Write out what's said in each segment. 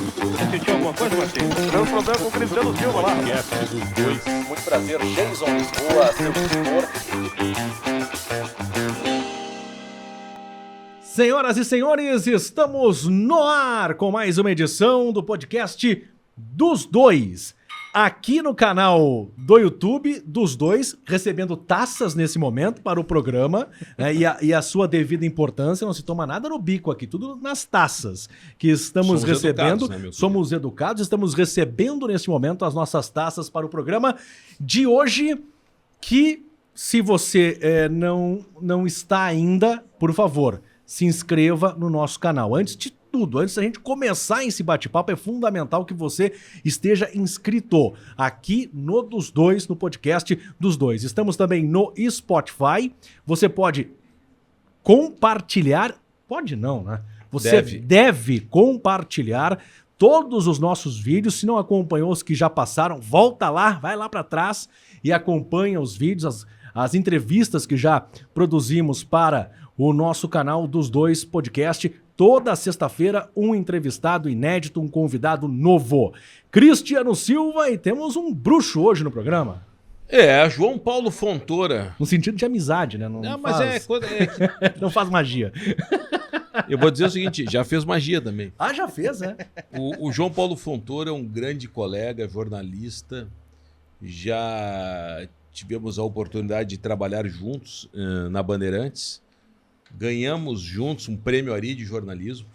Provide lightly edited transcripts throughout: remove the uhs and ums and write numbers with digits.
Sentiu alguma coisa, Martins? Deu problema com o Cristiano Silva lá. Muito prazer, Jason Lisboa, seu tutor. Senhoras e senhores, estamos no ar com mais uma edição do podcast dos dois. Aqui no canal do YouTube dos dois, recebendo taças nesse momento para o programa, né, e a sua devida importância, não se toma nada no bico aqui, tudo nas taças que estamos recebendo. Educados, né, somos educados, estamos recebendo nesse momento as nossas taças para o programa de hoje, que se você não está ainda, por favor, se inscreva no nosso canal. Antes de tudo, antes da gente começar esse bate-papo, é fundamental que você esteja inscrito aqui no Dos Dois, no podcast dos dois. Estamos também no Spotify. Você pode compartilhar, pode não, né? Você deve compartilhar todos os nossos vídeos. Se não acompanhou os que já passaram, volta lá, vai lá para trás e acompanha os vídeos, as entrevistas que já produzimos para o nosso canal dos dois podcast. Toda sexta-feira, um entrevistado inédito, um convidado novo. Cristiano Silva, e temos um bruxo hoje no programa. João Paulo Fontoura. No sentido de amizade, né? Não faz magia. Eu vou dizer o seguinte, já fez magia também. Ah, já fez, né? O João Paulo Fontoura é um grande colega, jornalista. Já tivemos a oportunidade de trabalhar juntos na Bandeirantes. Ganhamos juntos um prêmio Ari de jornalismo.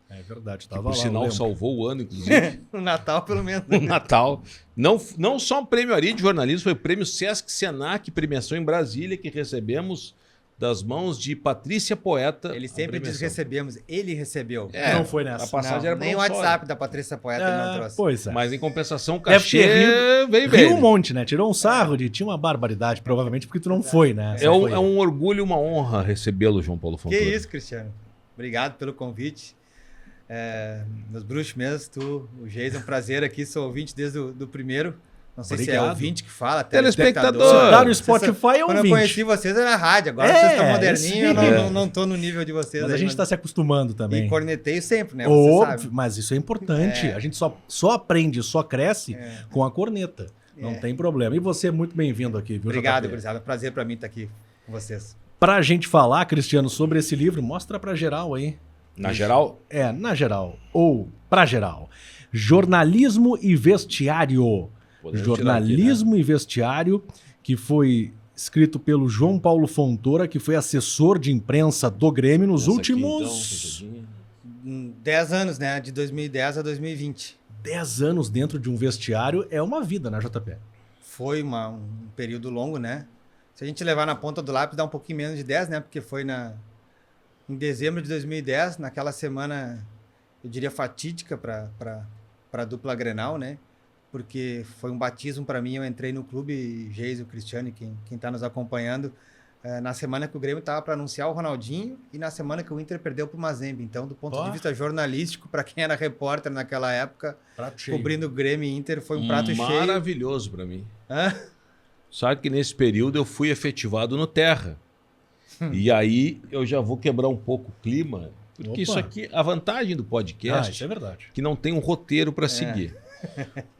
É verdade, que por sinal salvou o ano, inclusive. No Natal, pelo menos. No Natal. Não só um prêmio Ari de jornalismo, foi o prêmio Sesc Senac, premiação em Brasília, que recebemos das mãos de Patrícia Poeta. Ele sempre diz recebemos, ele recebeu. Não foi nessa. A passagem era nem o WhatsApp da Patrícia Poeta ele não trouxe. Pois é. Mas em compensação, o cachê veio Riu um monte, né? Tirou um sarro tinha uma barbaridade, provavelmente porque tu não foi, né? É um orgulho, uma honra recebê-lo, João Paulo Fontoura. Que isso, Cristiano. Obrigado pelo convite. Meus bruxos mesmo, o Geis, é um prazer aqui, sou ouvinte desde o primeiro. Não sei se é ouvinte que fala, telespectador. Se tá no Spotify é Quando ouvinte. eu conheci vocês era rádio, agora vocês estão moderninhos, eu não tô no nível de vocês. Mas a gente tá se acostumando também. E corneteio sempre, né? Óbvio, mas isso é importante. A gente só aprende, só cresce com a corneta. Não tem problema. E você é muito bem-vindo aqui, viu, Obrigado, JP? gurizada. É um prazer pra mim estar aqui com vocês. Pra gente falar, Cristiano, sobre esse livro, mostra pra geral aí. Na geral? Na geral. Ou pra geral. Jornalismo e Vestiário. Jornalismo e Vestiário, que foi escrito pelo João Paulo Fontoura, que foi assessor de imprensa do Grêmio nos últimos... 10 anos, né? De 2010 a 2020. 10 anos dentro de um vestiário é uma vida, né, JP? Foi um período longo, né? Se a gente levar na ponta do lápis, dá um pouquinho menos de 10, né? Porque foi em dezembro de 2010, naquela semana, eu diria, fatídica para a dupla Grenal, né? Porque foi um batismo para mim. Eu entrei no clube, Geis, o Cristiano, e quem está nos acompanhando, na semana que o Grêmio estava para anunciar o Ronaldinho e na semana que o Inter perdeu para o Mazembe. Então, do ponto de vista jornalístico, para quem era repórter naquela época, cobrindo o Grêmio e Inter, foi um prato cheio. Maravilhoso para mim. Sabe que nesse período eu fui efetivado no Terra. E aí eu já vou quebrar um pouco o clima, porque isso aqui, a vantagem do podcast, isso é verdade, que não tem um roteiro para seguir.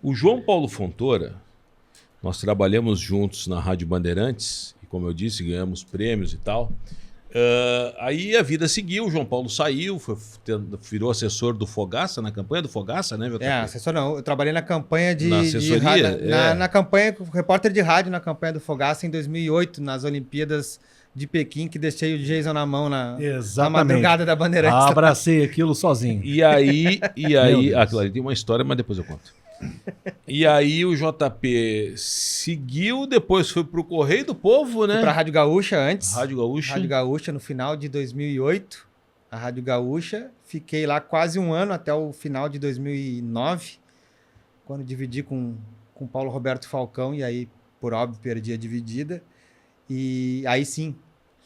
O João Paulo Fontoura, nós trabalhamos juntos na Rádio Bandeirantes, e como eu disse, ganhamos prêmios e tal. Aí a vida seguiu, o João Paulo saiu, virou assessor do Fogaça, na campanha do Fogaça, né, JP? Assessor não, eu trabalhei na campanha de... Na assessoria? Na campanha, repórter de rádio na campanha do Fogaça em 2008, nas Olimpíadas de Pequim, que deixei o Jason na mão na madrugada da Bandeirantes. Abracei aquilo sozinho. E aí aquilo ali tem uma história, mas depois eu conto. E aí o JP seguiu, depois foi pro Correio do Povo, né? Fui pra Rádio Gaúcha antes. Rádio Gaúcha no final de 2008. A Rádio Gaúcha. Fiquei lá quase um ano, até o final de 2009, quando dividi com Paulo Roberto Falcão, e aí, por óbvio, perdi a dividida. E aí sim,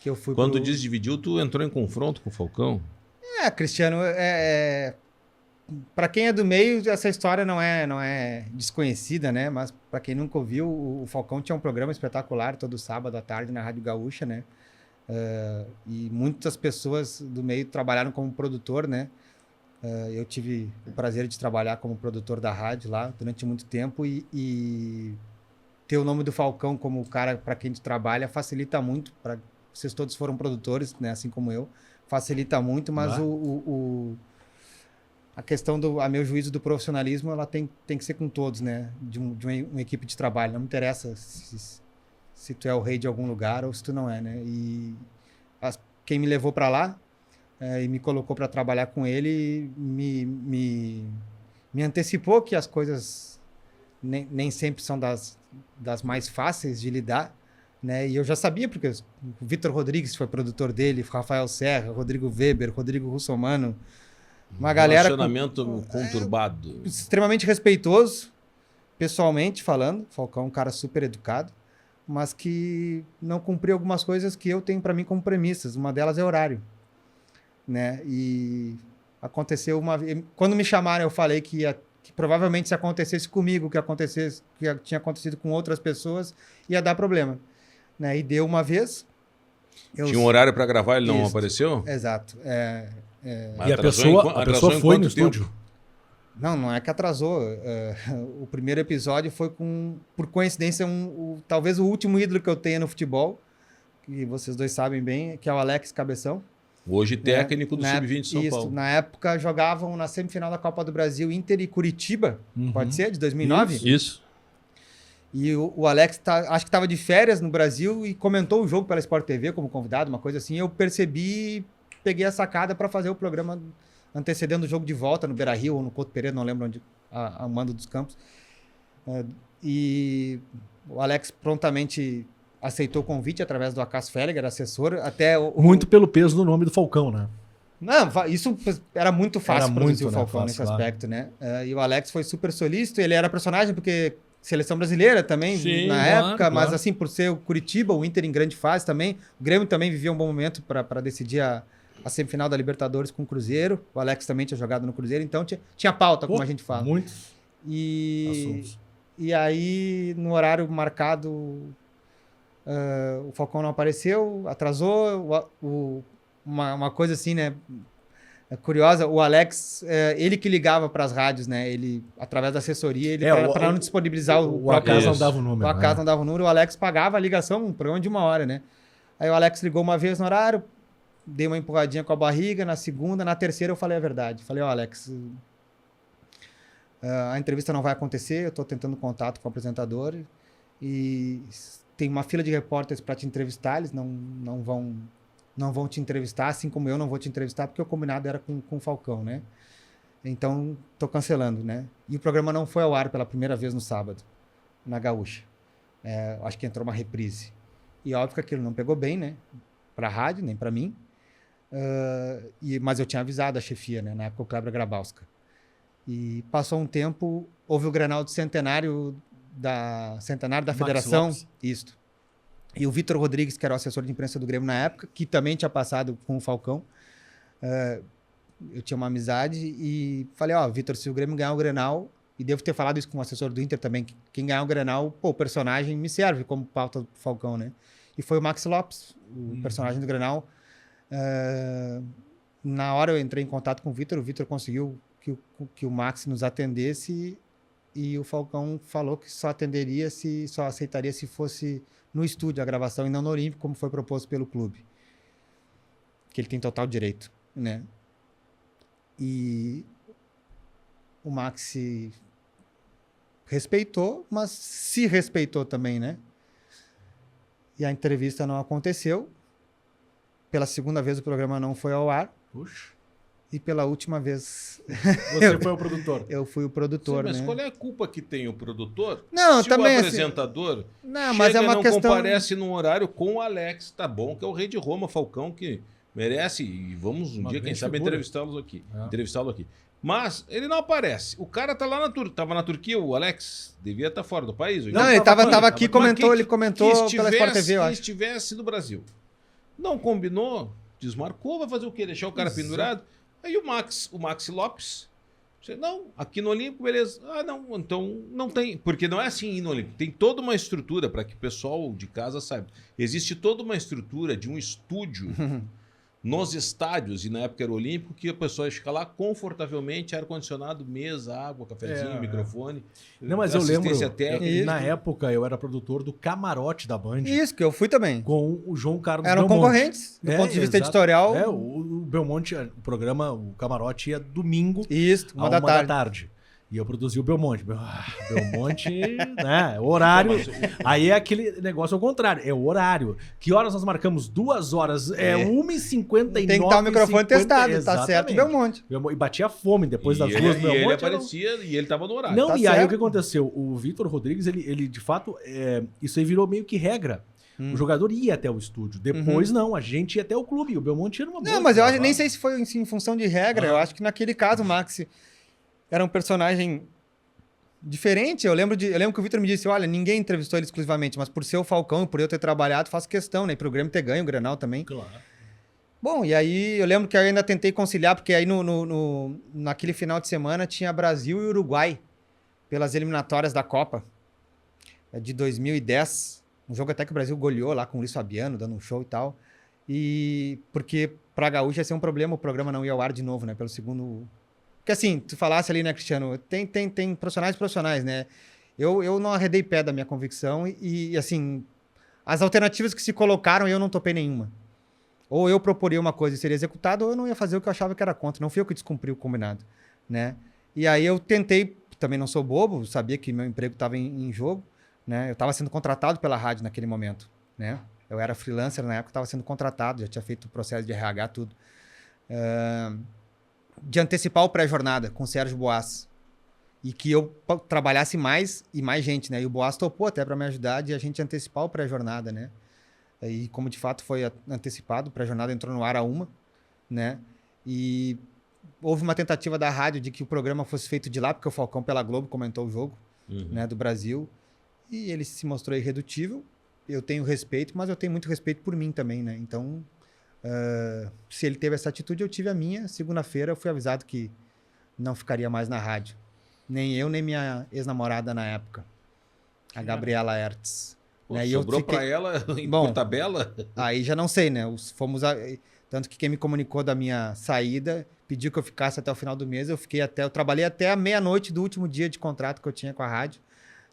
que eu fui. Quando tu diz dividiu, tu entrou em confronto com o Falcão? Cristiano, para quem é do meio, essa história não é desconhecida, né? Mas para quem nunca ouviu, o Falcão tinha um programa espetacular todo sábado à tarde na Rádio Gaúcha, né? E muitas pessoas do meio trabalharam como produtor, né? Eu tive o prazer de trabalhar como produtor da rádio lá durante muito tempo e ter o nome do Falcão como o cara para quem a gente trabalha facilita muito. Vocês todos foram produtores, né, assim como eu, facilita muito, mas a questão a meu juízo do profissionalismo, ela tem que ser com todos, né, de uma equipe de trabalho. Não me interessa se tu é o rei de algum lugar ou se tu não é, né? E quem me levou para lá e me colocou para trabalhar com ele me antecipou que as coisas nem sempre são das mais fáceis de lidar, né? E eu já sabia, porque o Vitor Rodrigues foi produtor dele, Rafael Serra, Rodrigo Weber, Rodrigo Russomano, uma galera... Relacionamento conturbado. Extremamente respeitoso, pessoalmente falando. Falcão é um cara super educado, mas que não cumpriu algumas coisas que eu tenho para mim como premissas. Uma delas é horário, né? E aconteceu uma vez... Quando me chamaram, eu falei que provavelmente se acontecesse comigo, que tinha acontecido com outras pessoas, ia dar problema, né? E deu uma vez. Tinha um horário para gravar, ele não Isso. apareceu? Exato. E a pessoa foi no estúdio. Não é que atrasou. O primeiro episódio foi por coincidência, talvez o último ídolo que eu tenha no futebol, que vocês dois sabem bem, que é o Alex Cabeção. Hoje técnico do Sub-20 de São Paulo. Na época jogavam na semifinal da Copa do Brasil Inter e Curitiba, pode ser, de 2009? Isso. E o Alex acho que estava de férias no Brasil e comentou o jogo pela Sport TV como convidado, uma coisa assim. Eu percebi, peguei a sacada para fazer o programa antecedendo o jogo de volta no Beira-Rio ou no Couto Pereira, não lembro onde, a mando dos campos. E o Alex prontamente aceitou o convite através do Acas Felliger, assessor. Muito pelo peso do nome do Falcão, né? Não, isso era muito fácil produzir o Falcão nesse aspecto, né? E o Alex foi super solícito, ele era personagem porque seleção brasileira também, na época, mas assim, por ser o Curitiba, o Inter em grande fase também, o Grêmio também vivia um bom momento para decidir a semifinal da Libertadores com o Cruzeiro, o Alex também tinha jogado no Cruzeiro, então tinha pauta, como a gente fala. Muitos assuntos. E aí, no horário marcado, o Falcão não apareceu, atrasou, uma coisa assim, né, curiosa, o Alex, ele que ligava para as rádios, né, ele, através da assessoria, para não disponibilizar o Acas não dava o número. O Acas não dava o número, o Alex pagava a ligação, um programa de 1 hora, né. Aí o Alex ligou uma vez no horário, dei uma empurradinha com a barriga, na segunda, na terceira eu falei a verdade. Falei, Alex, a entrevista não vai acontecer, eu estou tentando contato com o apresentador e tem uma fila de repórteres para te entrevistar, eles não vão te entrevistar, assim como eu não vou te entrevistar, porque o combinado era com o Falcão, né? Então, estou cancelando, né? E o programa não foi ao ar pela primeira vez no sábado, na Gaúcha. Acho que entrou uma reprise. E óbvio que aquilo não pegou bem, né? Para a rádio, nem para mim. Mas eu tinha avisado a chefia, né? Na época, o Kleber Grabowska. E passou um tempo, houve o Grenal do centenário da Federação. Isto. E o Vitor Rodrigues, que era o assessor de imprensa do Grêmio na época, que também tinha passado com o Falcão. Eu tinha uma amizade e falei, Vitor, se o Grêmio ganhar o Grenal, e devo ter falado isso com o assessor do Inter também, que quem ganhar o Grenal, o personagem me serve como pauta do Falcão, né? E foi o Maxi Lopes, o personagem do Grenal. Na hora eu entrei em contato com o Vitor conseguiu que o Maxi nos atendesse e o Falcão falou que só aceitaria se fosse no estúdio a gravação e não no Olímpico, como foi proposto pelo clube. Que ele tem total direito, né? E o Maxi respeitou, mas se respeitou também, né? E a entrevista não aconteceu. Pela segunda vez o programa não foi ao ar. Puxa. E pela última vez... Você foi o produtor. Eu fui o produtor, mas né? qual é a culpa que tem o produtor? Não, se também o apresentador mas é uma não questão... comparece num horário com o Alex, tá bom, que é o rei de Roma, Falcão, que merece, e vamos Uma dia, quem sabe, figura. entrevistá-lo aqui. Mas ele não aparece. O cara tá lá tava na Turquia, o Alex devia estar fora do país. Não, ele tava aqui, ele comentou pela Sport TV, eu que acho. estivesse no Brasil. Não combinou, desmarcou, vai fazer o quê? Deixar o cara pendurado? Aí o Maxi Lopes, não, aqui no Olímpico, beleza. Não, então não tem, porque não é assim ir no Olímpico. Tem toda uma estrutura, para que o pessoal de casa saiba. Existe toda uma estrutura de um estúdio nos estádios, e na época era o Olímpico, que a pessoa ia ficar lá confortavelmente, ar-condicionado, mesa, água, cafezinho, microfone. Não, mas eu lembro, assistência técnica. na época eu era produtor do Camarote da Band, Isso, que eu fui também. com o João Carlos Eram Belmonte. concorrentes, do ponto de vista exato. editorial. O Belmonte, o programa, o Camarote ia domingo, Isso, à 1 da tarde. E eu produzi o Belmonte. Belmonte, né? Horário. Aí é aquele negócio ao contrário. É o horário. Que horas nós marcamos? 2 horas. É 1h59. Tem que estar o microfone testado, tá certo, Belmonte. E batia fome depois das E 2 do ele Belmonte. aparecia e ele tava no horário. Não, Tá e aí certo. o que aconteceu? O Vitor Rodrigues, ele de fato, isso aí virou meio que regra. O jogador ia até o estúdio. Depois, não, a gente ia até o clube. O Belmonte era uma boa. Não, mas eu acho, nem sei se foi em função de regra. Eu acho que naquele caso o Max era um personagem diferente. Eu lembro que o Vitor me disse, olha, ninguém entrevistou ele exclusivamente, mas por ser o Falcão e por eu ter trabalhado, faço questão, né? E pro Grêmio ter ganho, o Grenal também. Claro. Bom, e aí eu lembro que eu ainda tentei conciliar, porque aí naquele final de semana tinha Brasil e Uruguai pelas eliminatórias da Copa de 2010. Um jogo até que o Brasil goleou lá com o Luiz Fabiano, dando um show e tal. E porque pra Gaúcha ia ser um problema, o programa não ia ao ar de novo, né? Pelo segundo... Porque assim, tu falasse ali, né, Cristiano? Tem profissionais, né? Eu não arredei pé da minha convicção e assim, as alternativas que se colocaram, eu não topei nenhuma. Ou eu proporia uma coisa e seria executada, ou eu não ia fazer o que eu achava que era contra. Não fui eu que descumpri o combinado, né? E aí eu tentei, também não sou bobo, sabia que meu emprego estava em jogo, né? Eu estava sendo contratado pela rádio naquele momento, né? Eu era freelancer na época, estava sendo contratado, já tinha feito o processo de RH, tudo. De antecipar o pré-jornada com o Sérgio Boas. E que eu trabalhasse mais e mais gente, né? E o Boas topou até para me ajudar de a gente antecipar o pré-jornada, né? E como de fato foi antecipado, o pré-jornada entrou no ar a 1, né? E houve uma tentativa da rádio de que o programa fosse feito de lá, porque o Falcão pela Globo comentou o jogo, né, do Brasil. E ele se mostrou irredutível. Eu tenho respeito, mas eu tenho muito respeito por mim também, né? Então, se ele teve essa atitude, eu tive a minha. Segunda-feira eu fui avisado que não ficaria mais na rádio. Nem eu, nem minha ex-namorada na época. A Gabriela Hertz. Pô, Né? E sobrou eu fiquei... pra ela em Bom, tabela? Aí já não sei, né? Tanto que quem me comunicou da minha saída pediu que eu ficasse até o final do mês. Eu trabalhei até a meia-noite do último dia de contrato que eu tinha com a rádio.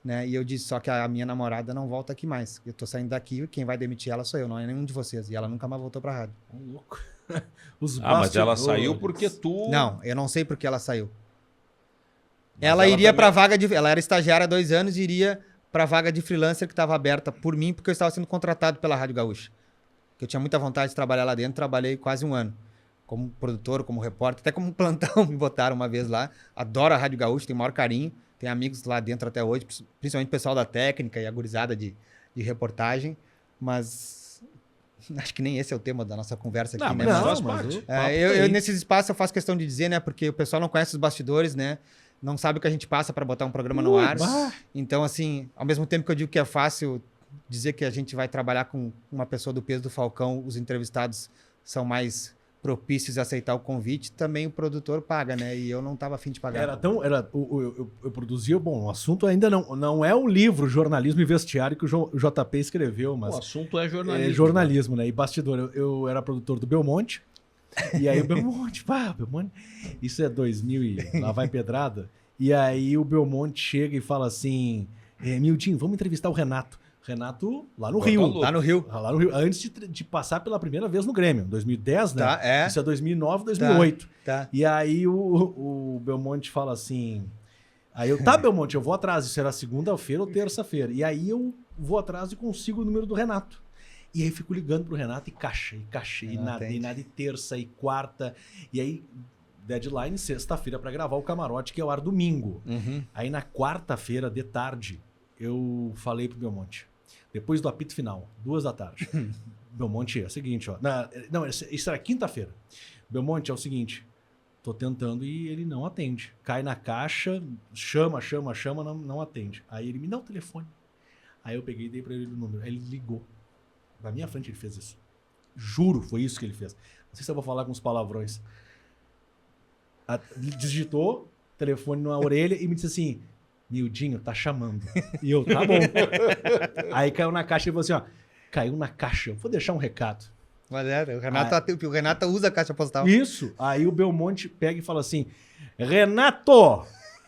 Né? E eu disse, só que a minha namorada não volta aqui mais. Eu tô saindo daqui e quem vai demitir ela sou eu, não é nenhum de vocês. E ela nunca mais voltou pra rádio. Louco. Os Mas ela bastidores. saiu porque tu... Não, eu não sei porque ela saiu. Mas Ela iria também- pra vaga de... Ela era estagiária há 2 anos e iria pra vaga de freelancer que estava aberta por mim, porque eu estava sendo contratado pela Rádio Gaúcha. Que eu tinha muita vontade de trabalhar lá dentro, trabalhei quase 1 ano. Como produtor, como repórter, até como plantão me botaram uma vez lá. Adoro a Rádio Gaúcha, tenho o maior carinho. Tenho amigos lá dentro até hoje, principalmente o pessoal da técnica e a gurizada de reportagem. Mas acho que nem esse é o tema da nossa conversa aqui, Não, né? mas Não, faz mas parte. o papo Eu tá aí. nesses espaços eu faço questão de dizer, né? Porque o pessoal não conhece os bastidores, né? Não sabe o que a gente passa para botar um programa no ar. bah. Então, assim, ao mesmo tempo que eu digo que é fácil dizer que a gente vai trabalhar com uma pessoa do peso do Falcão, os entrevistados são mais propícios a aceitar o convite, também o produtor paga, né? E eu não estava afim de pagar. Eu produzia, bom, o assunto ainda não é o livro Jornalismo e Vestiário que o JP escreveu, mas O assunto é jornalismo. é jornalismo, né? E bastidor, eu era produtor do Belmonte, e aí o Belmonte, Belmonte, isso é 2000 e lá vai pedrada, e aí o Belmonte chega e fala assim, Mildinho, vamos entrevistar o Renato. Renato lá no Rio. Louco. Lá no Rio. Lá no Rio, antes de passar pela primeira vez no Grêmio, 2010, né? Tá, é. Isso é 2009, 2008. Tá. E aí o Belmonte fala assim... Aí eu, tá, Belmonte, eu vou atrás. Isso era segunda-feira ou terça-feira. E aí eu vou atrás e consigo o número do Renato. E aí eu fico ligando pro Renato e caixa, e nada, e terça, e quarta. E aí, deadline, sexta-feira pra gravar o Camarote, que é o ar domingo. Uhum. Aí na quarta-feira, de tarde, eu falei pro Belmonte, depois do apito final, 2 da tarde. Belmonte, é o seguinte, ó. Não, isso era quinta-feira. Belmonte, é o seguinte, tô tentando e ele não atende. Cai na caixa, chama, não atende. Aí ele me dá o telefone. Aí eu peguei e dei pra ele o número. Aí ele ligou. Na minha frente ele fez isso. Juro, foi isso que ele fez. Não sei se eu vou falar com os palavrões. Digitou, telefone na orelha e me disse assim, Mildinho, tá chamando. E eu, tá bom. Aí caiu na caixa e falou assim, ó, caiu na caixa, eu vou deixar um recado. Mas o Renato usa a caixa postal. Isso. Aí o Belmonte pega e fala assim: Renato,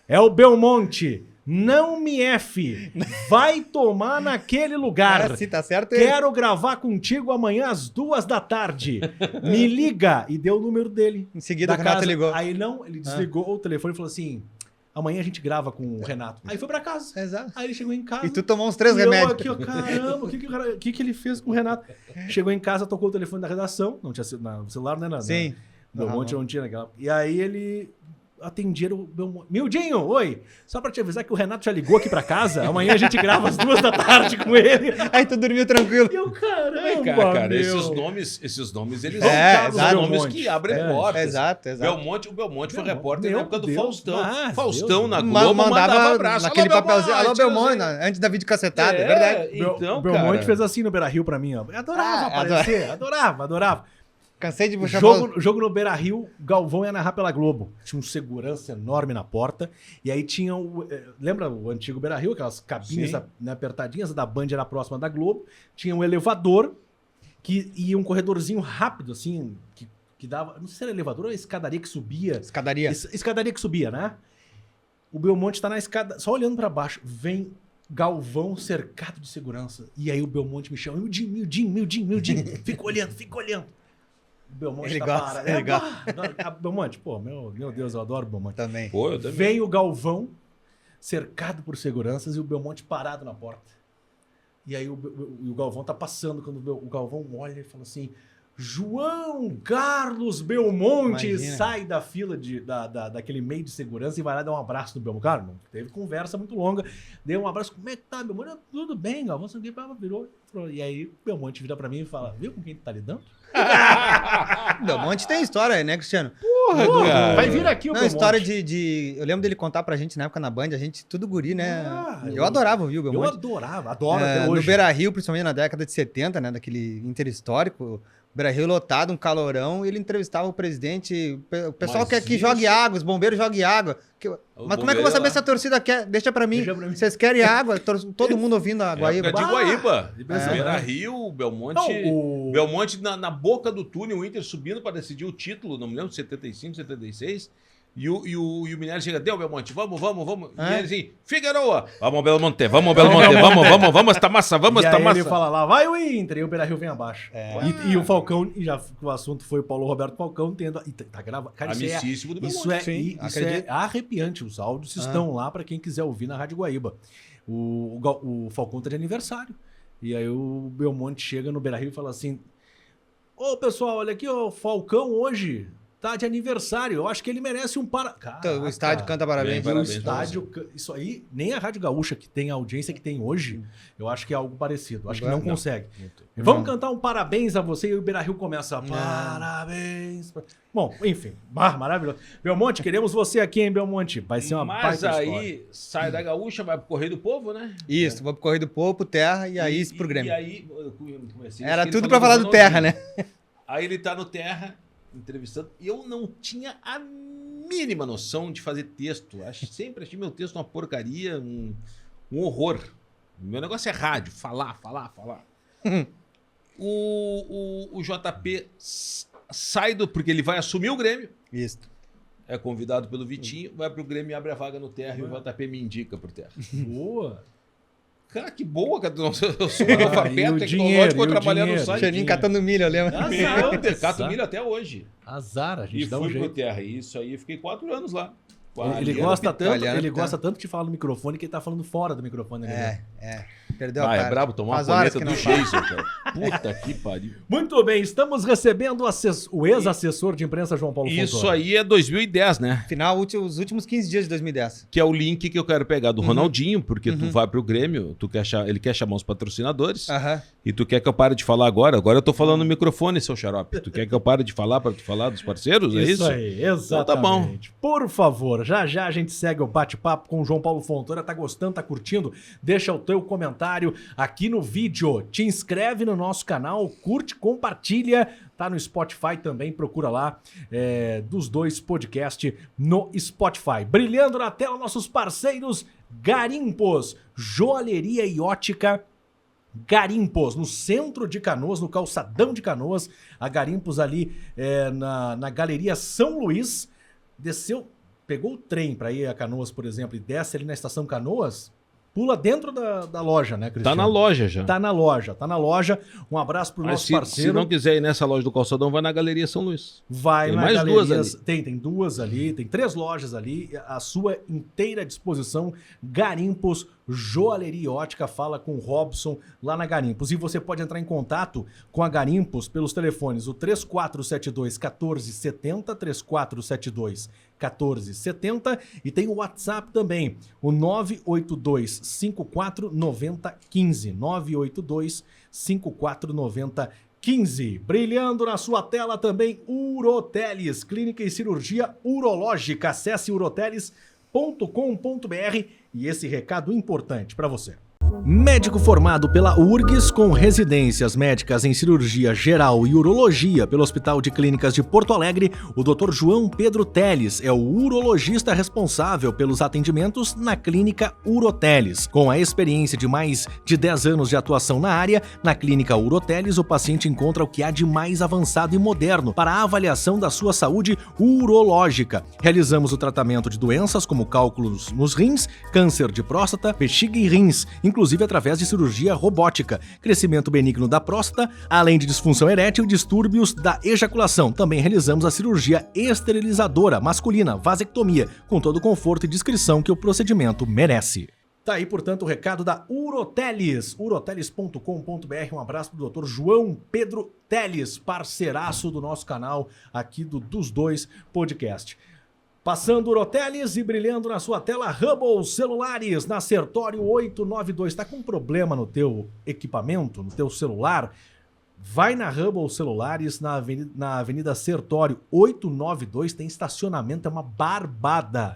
é o Belmonte, não me F, vai tomar naquele lugar. Se tá certo, ele. Quero gravar contigo amanhã às 2h, me liga. E deu o número dele. Em seguida da o Renato casa. ligou. Aí não, ele desligou o telefone e falou assim: amanhã a gente grava com o Renato. Aí foi pra casa. Exato. Aí ele chegou em casa. E tu tomou uns 3 e remédios. eu aqui, ó, caramba, o que ele fez com o Renato? Chegou em casa, tocou o telefone da redação. Não tinha no celular, né? Sim. Belmonte não tinha naquela. E aí ele atenderam o Belmonte. Mildinho, oi! Só pra te avisar que o Renato já ligou aqui pra casa. Amanhã a gente grava às 2h com ele. Aí tu dormiu tranquilo. E eu, caramba, Cara, meu. esses nomes, eles Exato. são nomes Belmonte. que abrem portas. Exato. O Belmonte foi repórter Meu na época do Deus. Faustão. Ah, Faustão Deus. na Globo mandava abraço. naquele Alô, papelzinho. Alô, Belmonte, Belmonte. antes da videocacetada, é verdade. Então, O Belmonte cara, fez assim no Beira-Rio pra mim, ó. Eu adorava aparecer, adorava. Cansei de puxar Jogo no Beira-Rio, Galvão ia narrar pela Globo. Tinha um segurança enorme na porta. E aí tinha o... Lembra o antigo Beira-Rio? Aquelas cabines né, apertadinhas, a da Band era próxima da Globo. Tinha um elevador e um corredorzinho rápido, assim, que dava... Não sei se era elevador ou escadaria que subia. escadaria. Escadaria que subia, né? O Belmonte tá na escada, só olhando pra baixo. Vem Galvão cercado de segurança. E aí o Belmonte me chama. Mildinho. Fica olhando. O Belmonte Ele tá gosta, parado. ele Belmonte, pô, meu Deus, eu adoro o Belmonte. Também. Pô, eu também. Vem o Galvão, cercado por seguranças, e o Belmonte parado na porta. E aí o Galvão tá passando, quando o Galvão olha e fala assim: João Carlos Belmonte. Imagina. Sai da fila daquele meio de segurança e vai lá dar um abraço no Belmonte. Cara, não teve conversa muito longa. Deu um abraço. Como é que tá, Belmonte? Tudo bem, Galvão. Virou. E aí o Belmonte vira pra mim e fala: viu com quem tu tá lidando? Belmonte tem história aí, né, Cristiano? Porra, cara. vai vir aqui o Não, Belmonte. história de... Eu lembro dele contar pra gente na época na Band, a gente tudo guri, né? Eu adorava ouvir o Eu Belmonte. adoro até No hoje. Beira-Rio, principalmente na década de 70, né? Daquele interhistórico. Beira-Rio lotado, um calorão, e ele entrevistava o presidente. O pessoal Mas quer que isso- jogue água, os bombeiros joguem água. Mas como é que eu vou saber se a torcida quer? Deixa pra mim. Vocês querem água? Todo mundo ouvindo a Guaíba. Época de Guaíba. Impressionante. Beira-Rio, Belmonte. Não, Belmonte na boca do túnel, o Inter subindo para decidir o título, não me lembro, 75, 76. E o Minério chega, deu, Belmonte, vamos. E ele assim, Figueroa, vamos, Belmonte, vamos, esta massa, E aí ele fala lá, vai o Inter, e o Beira-Rio vem abaixo. E o Falcão, e já o assunto foi o Paulo Roberto Falcão tendo... E tá gravado. Cara, Amicíssimo do isso Belmonte. isso é acredito. arrepiante. Os áudios estão lá pra quem quiser ouvir na Rádio Guaíba. O Falcão tá de aniversário. E aí o Belmonte chega no Beira-Rio e fala assim: ô pessoal, olha aqui, o Falcão hoje tá de aniversário. Eu acho que ele merece um O estádio canta parabéns. Bem, parabéns. O estádio, isso aí, nem a Rádio Gaúcha, que tem a audiência que tem hoje, eu acho que é algo parecido. Acho que não consegue. Vamos cantar um parabéns a você, e o Beira-Rio começa. Parabéns. Bom, enfim, maravilhoso. Belmonte, queremos você aqui, hein, Belmonte? Vai ser uma Mas baita história. aí, sai da Gaúcha, vai pro Correio do Povo, né? Isso, vou pro Correio do Povo, pro Terra, e aí pro Grêmio. E aí, eu comecei, Era ele tudo falou pra do falar do Terra, Ronaldinho. né? Aí ele tá no Terra, entrevistando, e eu não tinha a mínima noção de fazer texto. Sempre achei meu texto uma porcaria, um horror. Meu negócio é rádio, falar. O JP sai porque ele vai assumir o Grêmio, Isso. é convidado pelo Vitinho, vai pro Grêmio e abre a vaga no Terra, e o JP me indica pro Terra. Boa. Cara, que boa, cara. Eu sou analfabeto E o tecnológico, dinheiro, vou trabalhar no dinheiro. site. Xaninho catando milho, eu lembro. Azar. Cato milho até hoje. Azar, a gente E dá um fui pro jeito. Terra. E isso aí, eu fiquei 4 anos lá. Ele gosta Italiano, tanto de falar no microfone que ele tá falando fora do microfone. né? Perdeu a Ah, cara. é brabo tomar Faz uma horas coleta que do não Jason, cara. Puta que pariu. Muito bem, estamos recebendo o ex-assessor de imprensa João Paulo Isso Fontoura. aí é 2010, né? Final, os últimos 15 dias de 2010. Que é o link que eu quero pegar do Ronaldinho, porque tu vai pro Grêmio, ele quer chamar os patrocinadores, Aham. e tu quer que eu pare de falar agora. Agora eu tô falando no microfone, seu xarope. Tu quer que eu pare de falar pra tu falar dos parceiros? É isso? aí, exatamente. Então tá bom. Por favor, já a gente segue o bate-papo com o João Paulo Fontoura. Tá gostando, tá curtindo? Deixa o teu comentário aqui no vídeo. Te inscreve no nosso canal, curte, compartilha. Tá no Spotify também, procura lá dos dois podcasts no Spotify. Brilhando na tela, nossos parceiros Garimpos, Joalheria e Ótica Garimpos, no centro de Canoas, no calçadão de Canoas. A Garimpos ali na Galeria São Luís. Desceu, pegou o trem para ir a Canoas, por exemplo, e desce ali na estação Canoas, pula dentro da loja, né, Cristiano? Tá na loja já. Tá na loja. Um abraço pro nosso parceiro. Se não quiser ir nessa loja do calçadão, vai na Galeria São Luís. Vai tem na mais Galerias, duas ali. Tem duas ali, tem 3 lojas ali, à sua inteira disposição. Garimpos, Joalheria e Ótica, fala com o Robson lá na Garimpos. E você pode entrar em contato com a Garimpos pelos telefones, o 3472-1470, 3472-1470, e tem o WhatsApp também, o 982-549015, 982-549015. Brilhando na sua tela também, Uroteles, clínica e cirurgia urológica. Acesse uroteles.com.br e esse recado importante para você. Médico formado pela URGS com residências médicas em cirurgia geral e urologia pelo Hospital de Clínicas de Porto Alegre, o Dr. João Pedro Teles é o urologista responsável pelos atendimentos na clínica Uroteles. Com a experiência de mais de 10 anos de atuação na área, na clínica Uroteles o paciente encontra o que há de mais avançado e moderno para a avaliação da sua saúde urológica. Realizamos o tratamento de doenças como cálculos nos rins, câncer de próstata, bexiga e rins, inclusive através de cirurgia robótica, crescimento benigno da próstata, além de disfunção erétil e distúrbios da ejaculação. Também realizamos a cirurgia esterilizadora masculina, vasectomia, com todo o conforto e discrição que o procedimento merece. Tá aí, portanto, o recado da Uroteles, uroteles.com.br. Um abraço pro Dr. João Pedro Teles, parceiraço do nosso canal aqui dos dois podcast. Passando Uroteles e brilhando na sua tela, Hubble Celulares, na Sertório 892. Tá com problema no teu equipamento, no teu celular? Vai na Hubble Celulares, na Avenida Sertório 892, tem estacionamento, é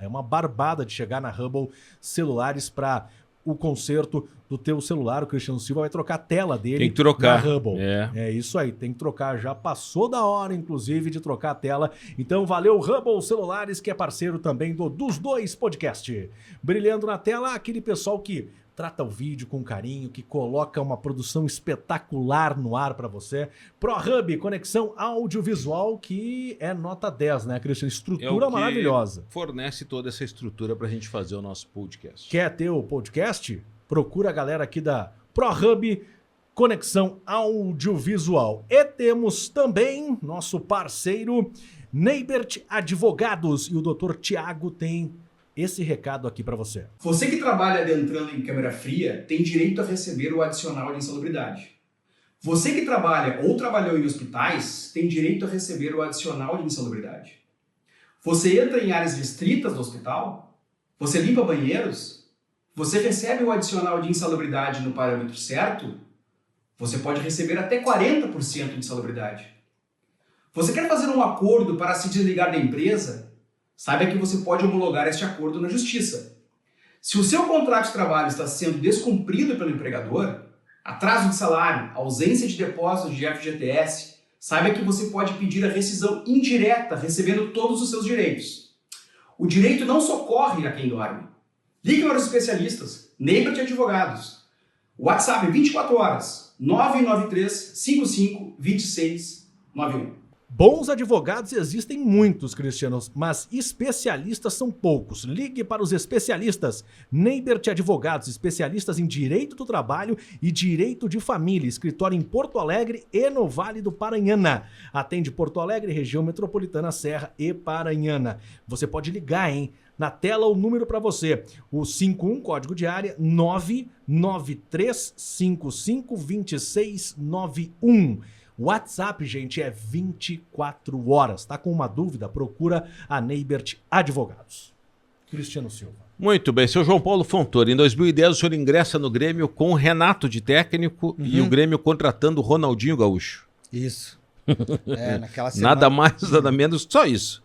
uma barbada de chegar na Hubble Celulares para o conserto do teu celular. O Cristiano Silva vai trocar a tela dele. Tem que trocar. Na Hubble. É isso aí, tem que trocar. Já passou da hora, inclusive, de trocar a tela. Então, valeu, Hubble Celulares, que é parceiro também dos dois podcast. Brilhando na tela, aquele pessoal que trata o vídeo com carinho, que coloca uma produção espetacular no ar para você. ProHub, conexão audiovisual, que é nota 10, né, Cristiano? Estrutura maravilhosa. Fornece toda essa estrutura para a gente fazer o nosso podcast. Quer ter o podcast? Procura a galera aqui da ProHub, conexão audiovisual. E temos também nosso parceiro Neibert Advogados, e o Dr. Tiago tem esse recado aqui para você. Você que trabalha adentrando em câmera fria tem direito a receber o adicional de insalubridade. Você que trabalha ou trabalhou em hospitais tem direito a receber o adicional de insalubridade. Você entra em áreas restritas do hospital? Você limpa banheiros? Você recebe o adicional de insalubridade no parâmetro certo? Você pode receber até 40% de insalubridade. Você quer fazer um acordo para se desligar da empresa? Saiba que você pode homologar este acordo na justiça. Se o seu contrato de trabalho está sendo descumprido pelo empregador, atraso de salário, ausência de depósito de FGTS, saiba que você pode pedir a rescisão indireta, recebendo todos os seus direitos. O direito não socorre a quem dorme. Ligue para os especialistas, Neibert Advogados. WhatsApp 24 horas, 993 55 26 91. Bons advogados existem muitos, Cristianos, mas especialistas são poucos. Ligue para os especialistas. Neibert Advogados, especialistas em direito do trabalho e direito de família. Escritório em Porto Alegre e no Vale do Paranhana. Atende Porto Alegre, região metropolitana, Serra e Paranhana. Você pode ligar, hein? Na tela o número para você. O 51, código de área, 993552691. WhatsApp, gente, é 24 horas. Tá com uma dúvida? Procura a Neibert Advogados. Cristiano Silva. Muito bem, seu João Paulo Fontoura, em 2010 o senhor ingressa no Grêmio com o Renato de técnico e o Grêmio contratando o Ronaldinho Gaúcho. Isso. Naquela semana... Nada mais, nada menos, só isso.